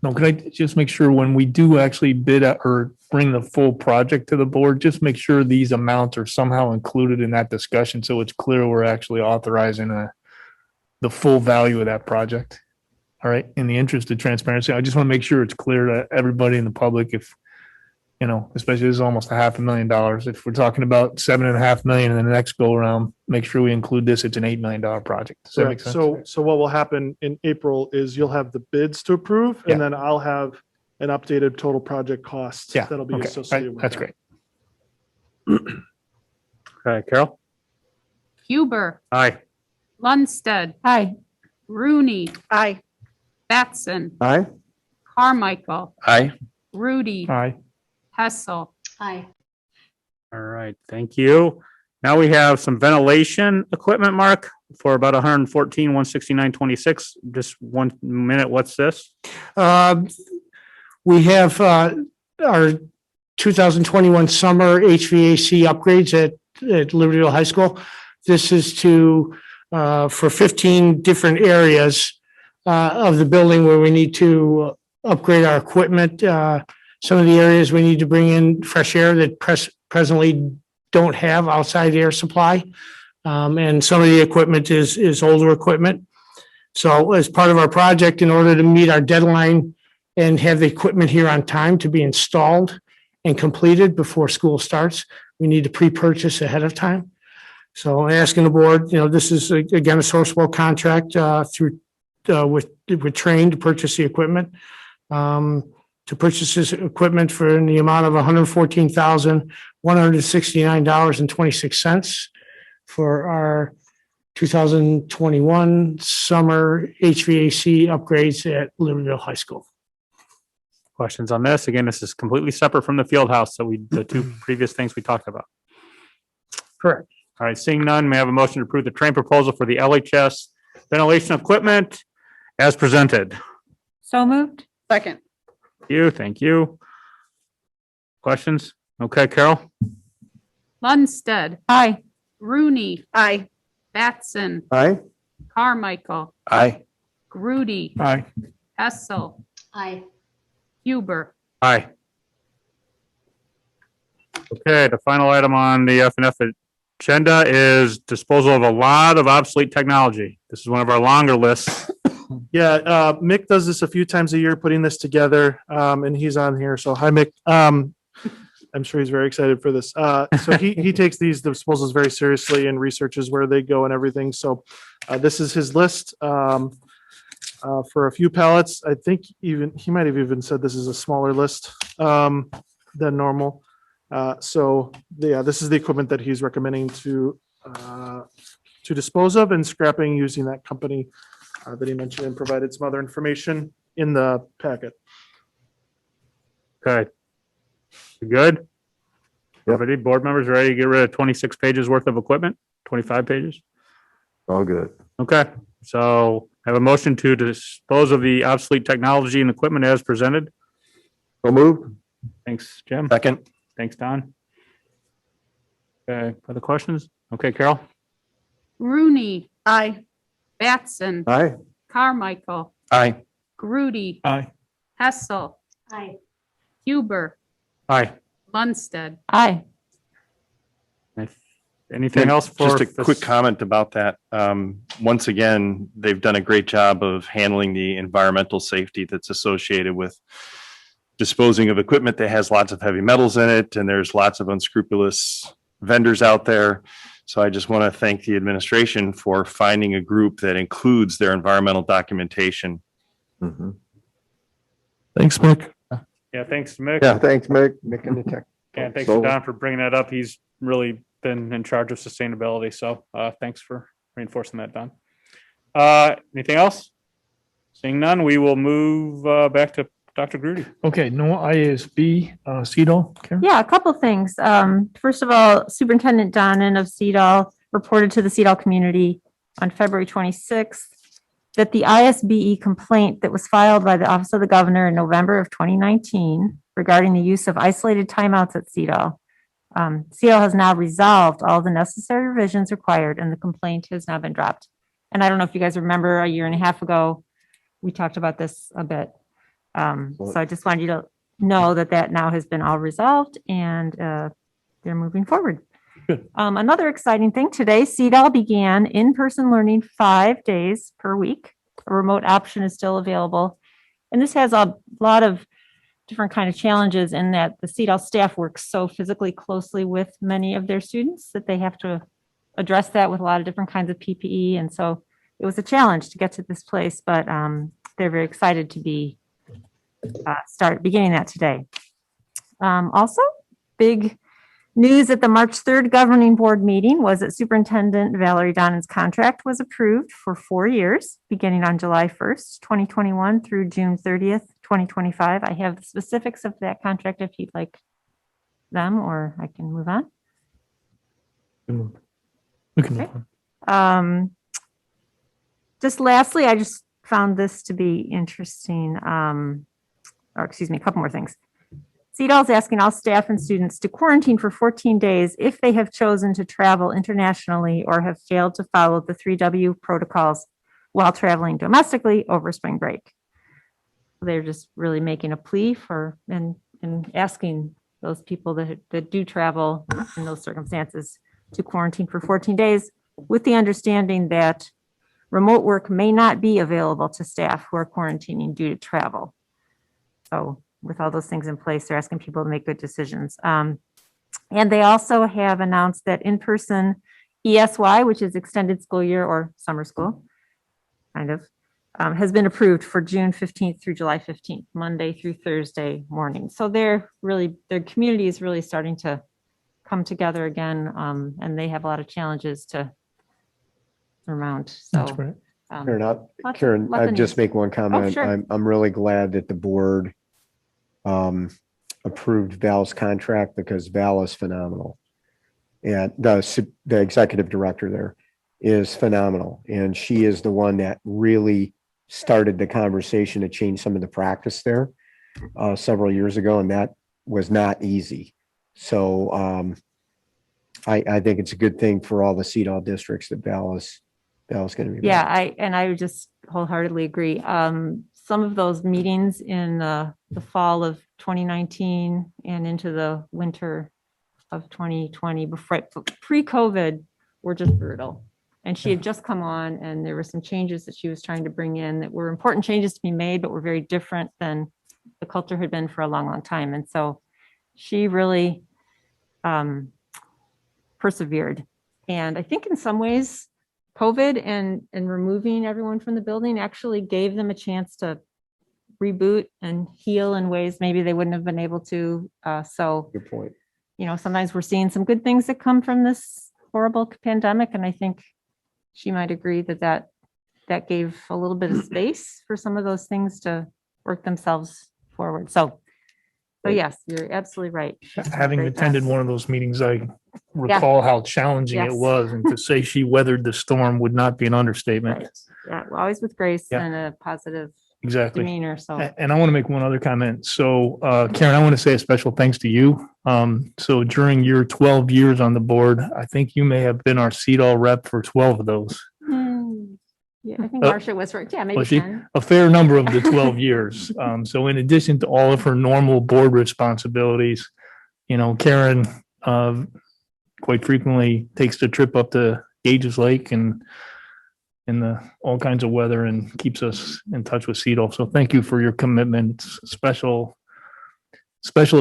No, could I just make sure when we do actually bid out or bring the full project to the board, just make sure these amounts are somehow included in that discussion so it's clear we're actually authorizing the full value of that project. All right, in the interest of transparency, I just want to make sure it's clear to everybody in the public if, especially this is almost $500,000. If we're talking about $7.5 million in the next go around, make sure we include this. It's an $8 million project. Does that make sense? So what will happen in April is you'll have the bids to approve, and then I'll have an updated total project cost. Yeah. That'll be Okay. associated with That's that. great. Okay, Carol? Huber. Aye. Lundstedt. Aye. Rooney. Aye. Batson. Aye. Carmichael. Aye. Rudy. Aye. Hessel. Aye. All right, thank you. Now we have some ventilation equipment, Mark, for about 114, 169.26. Just 1 minute. What's this? We have our 2021 summer HVAC upgrades at Libertyville High School. This is for 15 different areas of the building where we need to upgrade our equipment. Some of the areas we need to bring in fresh air that presently don't have outside air supply. And some of the equipment is older equipment. So as part of our project, in order to meet our deadline and have the equipment here on time to be installed and completed before school starts, we need to pre-purchase ahead of time. So asking the board, this is again a Sourcewell contract with Train to purchase the equipment. To purchase this equipment for in the amount of $114,169.26 for our 2021 summer HVAC upgrades at Libertyville High School. Questions on this? Again, this is completely separate from the field house. So the two previous things we talked about. Correct. All right, seeing none, may I have a motion to approve the Train proposal for the LHS ventilation equipment as presented? So moved. Second. Thank you. Questions? Okay, Carol? Lundstedt. Aye. Rooney. Aye. Batson. Aye. Carmichael. Aye. Grudy. Aye. Hessel. Aye. Huber. Aye. Okay, the final item on the F&F agenda is disposal of a lot of obsolete technology. This is one of our longer lists. Yeah, Mick does this a few times a year, putting this together, and he's on here. So hi, Mick. I'm sure he's very excited for this. So he takes these disposals very seriously and researches where they go and everything. So this is his list for a few pallets. I think he might have even said this is a smaller list than normal. This is the equipment that he's recommending to dispose of and scrapping using that company that he mentioned and provided some other information in the packet. Okay. You good? Everybody, board members ready to get rid of 26 pages worth of equipment? 25 pages? All good. Okay, so have a motion to dispose of the obsolete technology and equipment as presented. So moved. Thanks, Jim. Second. Thanks, Don. Okay, other questions? Okay, Carol? Rooney. Aye. Batson. Aye. Carmichael. Aye. Grudy. Aye. Hessel. Aye. Huber. Aye. Lundstedt. Aye. Anything else for? Just a quick comment about that. Once again, they've done a great job of handling the environmental safety that's associated with disposing of equipment that has lots of heavy metals in it, and there's lots of unscrupulous vendors out there. So I just want to thank the administration for finding a group that includes their environmental documentation. Mm-hmm. Thanks, Mick. Yeah, thanks, Mick. Yeah, thanks, Mick. Mick and the tech. And thanks to Don for bringing that up. He's really been in charge of sustainability. So thanks for reinforcing that, Don. Anything else? Seeing none, we will move back to Dr. Grudy. Okay, no IASB, CEDAW, Karen? Yeah, a couple things. First of all, Superintendent Donnan of CEDAW reported to the CEDAW community on February 26th that the ISBE complaint that was filed by the Office of the Governor in November of 2019 regarding the use of isolated timeouts at CEDAW. CEDAW has now resolved all the necessary revisions required and the complaint has now been dropped. And I don't know if you guys remember a year and a half ago, we talked about this a bit. So I just wanted you to know that now has been all resolved and they're moving forward. Another exciting thing today, CEDAW began in-person learning 5 days per week. A remote option is still available. And this has a lot of different kind of challenges in that the CEDAW staff works so physically closely with many of their students that they have to address that with a lot of different kinds of PPE. And so it was a challenge to get to this place, but they're very excited to be beginning that today. Also, big news at the March 3rd governing board meeting was that Superintendent Valerie Donnan's contract was approved for 4 years, beginning on July 1st, 2021 through June 30th, 2025. I have the specifics of that contract if you'd like them, or I can move on. We can move on. Just lastly, I just found this to be interesting. Or excuse me, a couple more things. CEDAW is asking all staff and students to quarantine for 14 days if they have chosen to travel internationally or have failed to follow the 3W protocols while traveling domestically over spring break. They're just really making a plea for and asking those people that do travel in those circumstances to quarantine for 14 days with the understanding that remote work may not be available to staff who are quarantining due to travel. So with all those things in place, they're asking people to make good decisions. And they also have announced that in-person ESY, which is extended school year or summer school, kind of, has been approved for June 15th through July 15th, Monday through Thursday morning. So their community is really starting to come together again, and they have a lot of challenges to surmount. That's So, great. Karen, lots I'd of just news. make one comment. sure. I'm really glad that the board approved Val's contract because Val is phenomenal. And the executive director there is phenomenal. And she is the one that really started the conversation to change some of the practice there several years ago. And that was not easy. So I think it's a good thing for all the CEDAW districts that Val is going to be. Yeah, I would just wholeheartedly agree. Some of those meetings in the fall of 2019 and into the winter of 2020, pre-COVID, were just brutal. And she had just come on, and there were some changes that she was trying to bring in that were important changes to be made, but were very different than the culture had been for a long, long time. And so she really persevered. And I think in some ways, COVID and removing everyone from the building actually gave them a chance to reboot and heal in ways maybe they wouldn't have been able to. So good point. You know, sometimes we're seeing some good things that come from this horrible pandemic. And I think she might agree that gave a little bit of space for some of those things to work themselves forward. So yes, you're absolutely right. Having Great attended mess. one of those meetings, I recall how challenging it Yes. was, and to say she weathered the storm would not be an understatement. Right. Yeah, well, always with grace Yeah. and a positive Exactly. demeanor. So And I want to make one other comment. So, Karen, I want to say a special thanks to you. So during your 12 years on the board, I think you may have been our CEDAW rep for 12 of those. yeah, I think Marcia was right. Yeah, maybe Was she? 10. A fair number of the 12 years. So in addition to all of her normal board responsibilities, you know, Karen quite frequently takes the trip up to Gages Lake and in the all kinds of weather and keeps us in touch with CEDAW. So thank you for your commitment. It's a special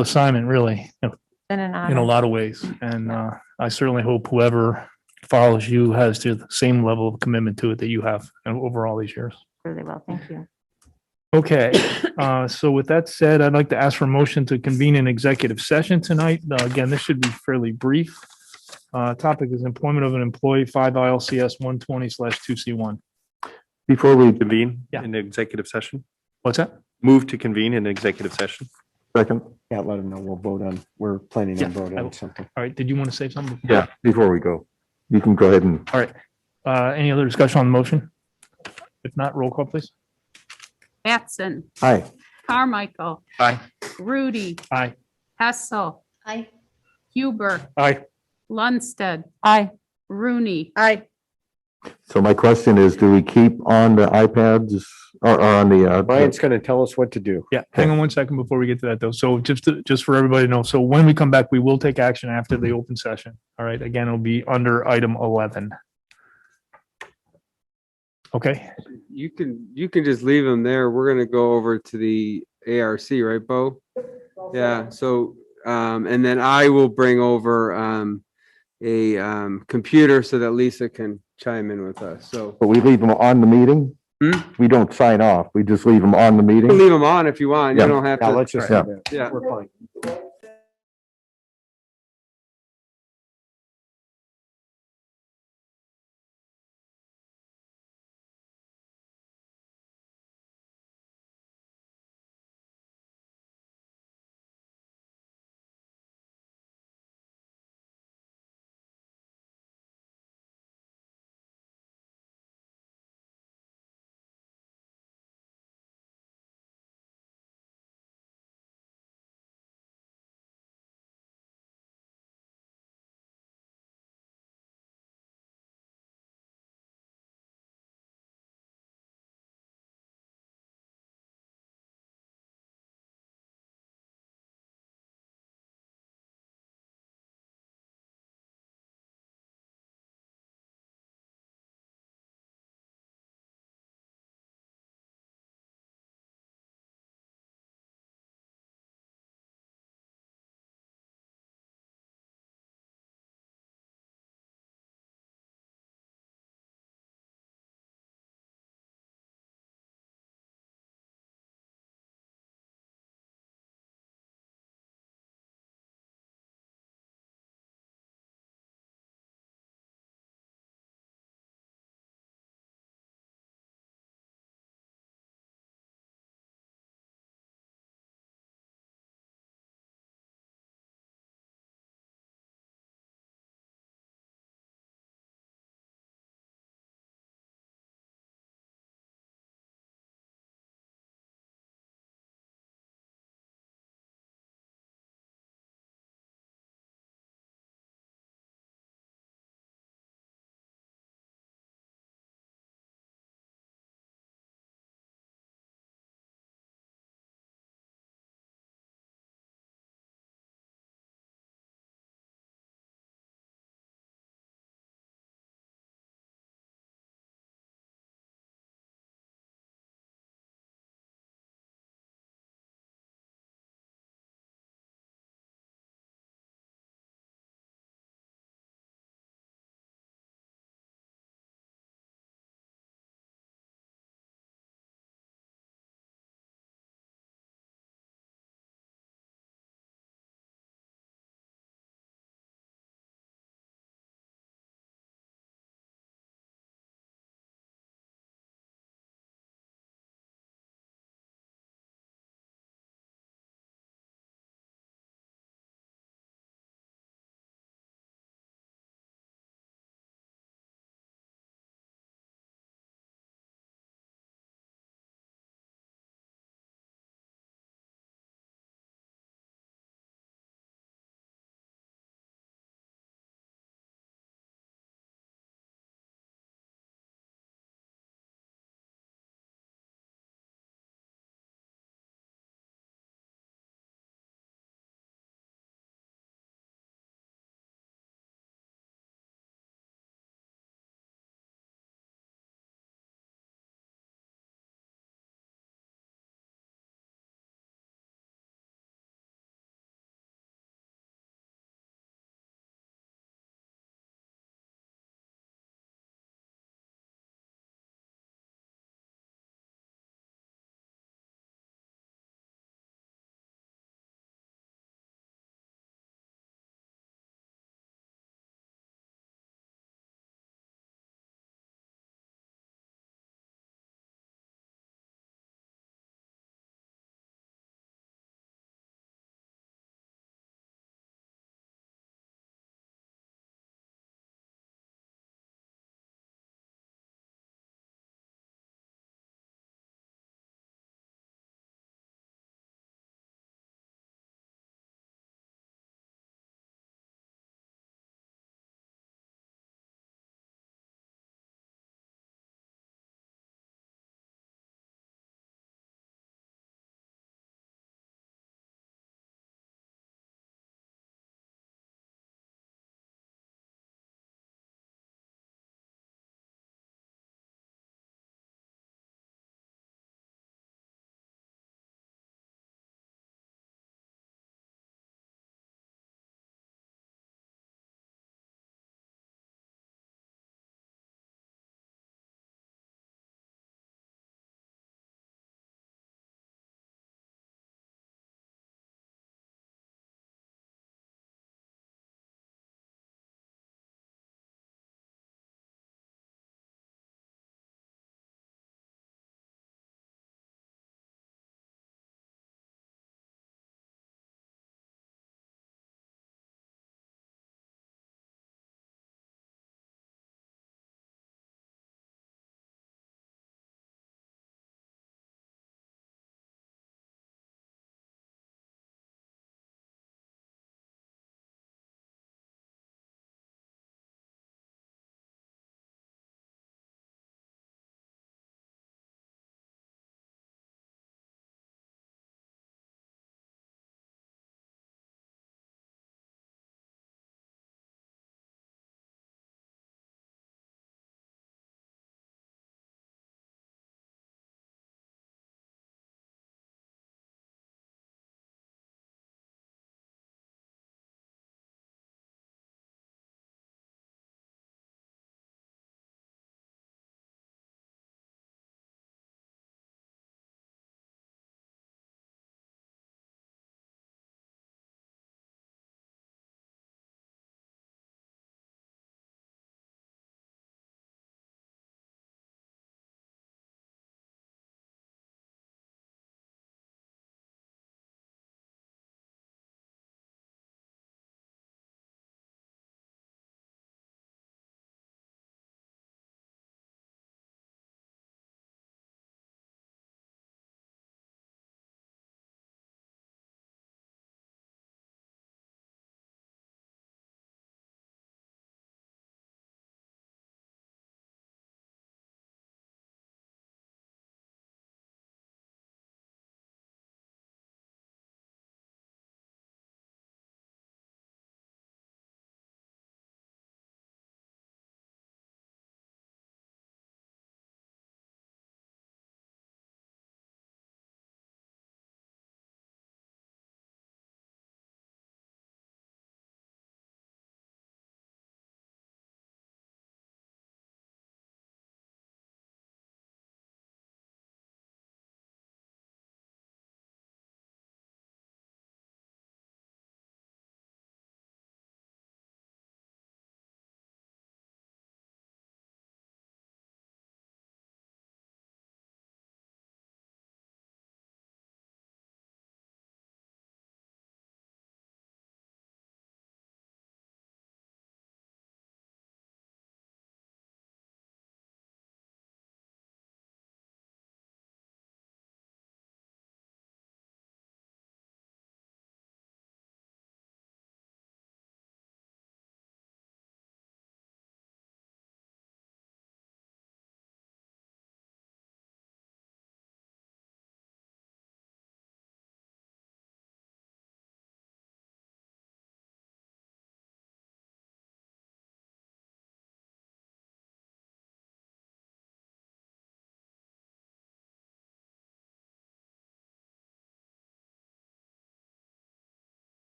assignment, really, Been an in a honor. lot of ways. And I certainly hope whoever follows you has the same level of commitment to it that you have over all these years. Really well. Thank you. Okay, so with that said, I'd like to ask for a motion to convene an executive session tonight. Again, this should be fairly brief. Topic is employment of an employee, 5 ILCS 120/2C1. Before we convene Yeah. in the executive session, What's that? move to convene in executive session. Second. Yeah, let them know. We're planning Yeah, on voting I will. on something. All right, did you want to say something? Yeah, before we go, you can go ahead and. All right. Any other discussion on the motion? If not, roll call, please. Batson, Aye. Carmichael, Aye. Rudy, Aye. Hessel, Aye. Huber, Aye. Lundstedt, Aye. Rooney. Aye. So my question is, do we keep on the iPads or on the? Brian's going to tell us what to do. Yeah, hang on one second before we get to that though. So just for everybody to know, so when we come back, we will take action after the open session. All right, again, it'll be under item 11. Okay, You can just leave them there. We're gonna go over to the ARC, right, Bo? Yeah, so, and then I will bring over, a, computer so that Lisa can chime in with us, so. But we leave them on the meeting? We don't sign off. We just leave them on the You meeting? can leave them on if you want. You Yeah. don't have Yeah, to. let's just, Yeah. Yeah. we're fine.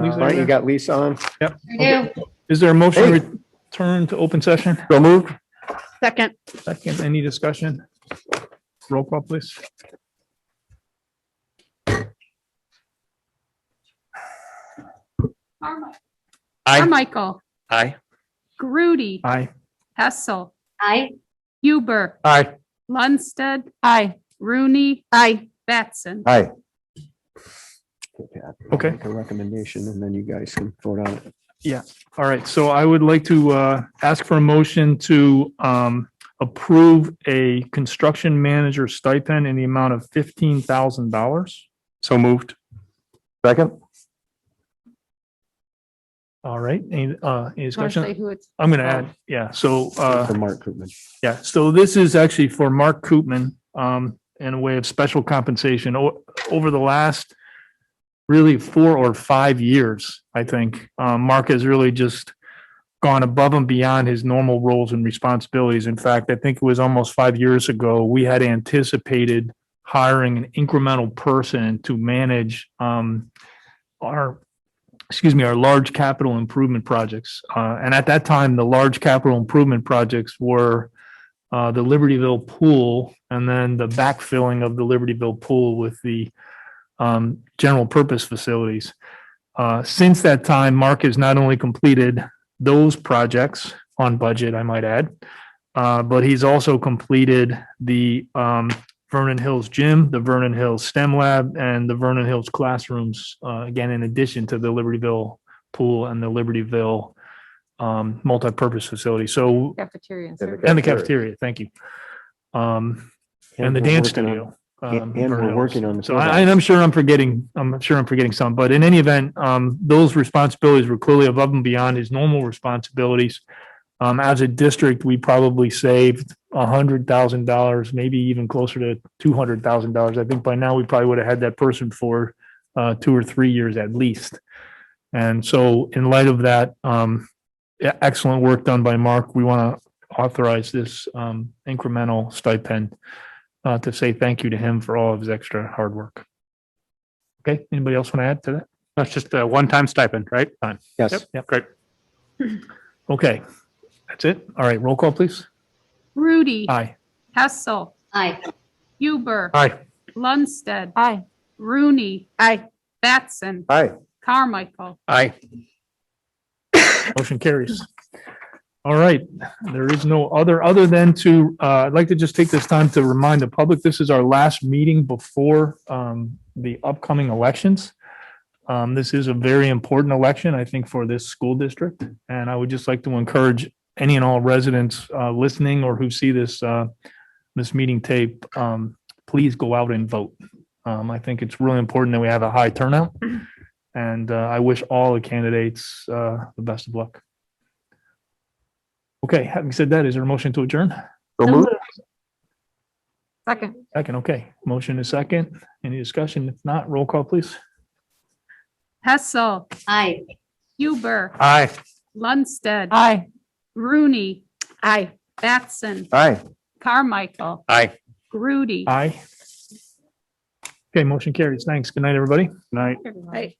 Lisa, Right, you there? got Lisa on? Yep. I do. Okay. Is there a motion Hey. to return to open session? So moved. Second. Second, any discussion? Roll call, please. Carmichael. Aye. Grudy. Aye. Hessel. Aye. Huber. Aye. Lundstedt. Aye. Rooney. Aye. Batson. Aye. Okay. Make a recommendation and then you guys can vote on it. Yeah, all right, so I would like to ask for a motion to approve a construction manager stipend in the amount of $15,000. So moved. Second? All right, any Wanna say discussion? who it's- I'm gonna add, yeah, so For Mark Koopman. yeah, so this is actually for Mark Koopman in a way of special compensation. Over the last really 4 or 5 years, I think, Mark has really just gone above and beyond his normal roles and responsibilities. In fact, I think it was almost 5 years ago, we had anticipated hiring an incremental person to manage our large capital improvement projects. And at that time, the large capital improvement projects were the Libertyville pool and then the backfilling of the Libertyville pool with the general purpose facilities. Since that time, Mark has not only completed those projects on budget, I might add, but he's also completed the Vernon Hills Gym, the Vernon Hills STEM Lab, and the Vernon Hills classrooms, again, in addition to the Libertyville pool and the Libertyville multi-purpose facility. So, Cafeteria and And the service. and the cafeteria, thank you. And the we're dance working on- studio. And Vernon we're Hills. working on the. So I'm sure I'm forgetting some, but in any event, those responsibilities were clearly above and beyond his normal responsibilities. As a district, we probably saved $100,000, maybe even closer to $200,000. I think by now we probably would have had that person for 2 or 3 years at least. And so in light of that, excellent work done by Mark, we want to authorize this incremental stipend to say thank you to him for all of his extra hard work. Okay, anybody else want to add to that? That's just a one-time stipend, right? Fine. Yes. Yep. Great. Okay, that's it. All right, roll call, please. Rudy. Aye. Hessel. Aye. Huber. Aye. Lundstedt. Aye. Rooney. Aye. Batson. Aye. Carmichael. Aye. Motion carries. All right, there is no other than to, I'd like to just take this time to remind the public, this is our last meeting before the upcoming elections. This is a very important election, I think, for this school district. And I would just like to encourage any and all residents listening or who see this meeting tape, please go out and vote. I think it's really important that we have a high turnout. And I wish all the candidates the best of luck. Okay, having said that, is there a motion to adjourn? So moved. Second. Second, okay. Motion is second. Any discussion? If not, roll call, please. Hessel. Aye. Huber. Aye. Lundstedt. Aye. Rooney. Aye. Batson. Aye. Carmichael. Aye. Grudy. Aye. Okay, motion carries. Thanks. Good night, everybody. Night. Aye.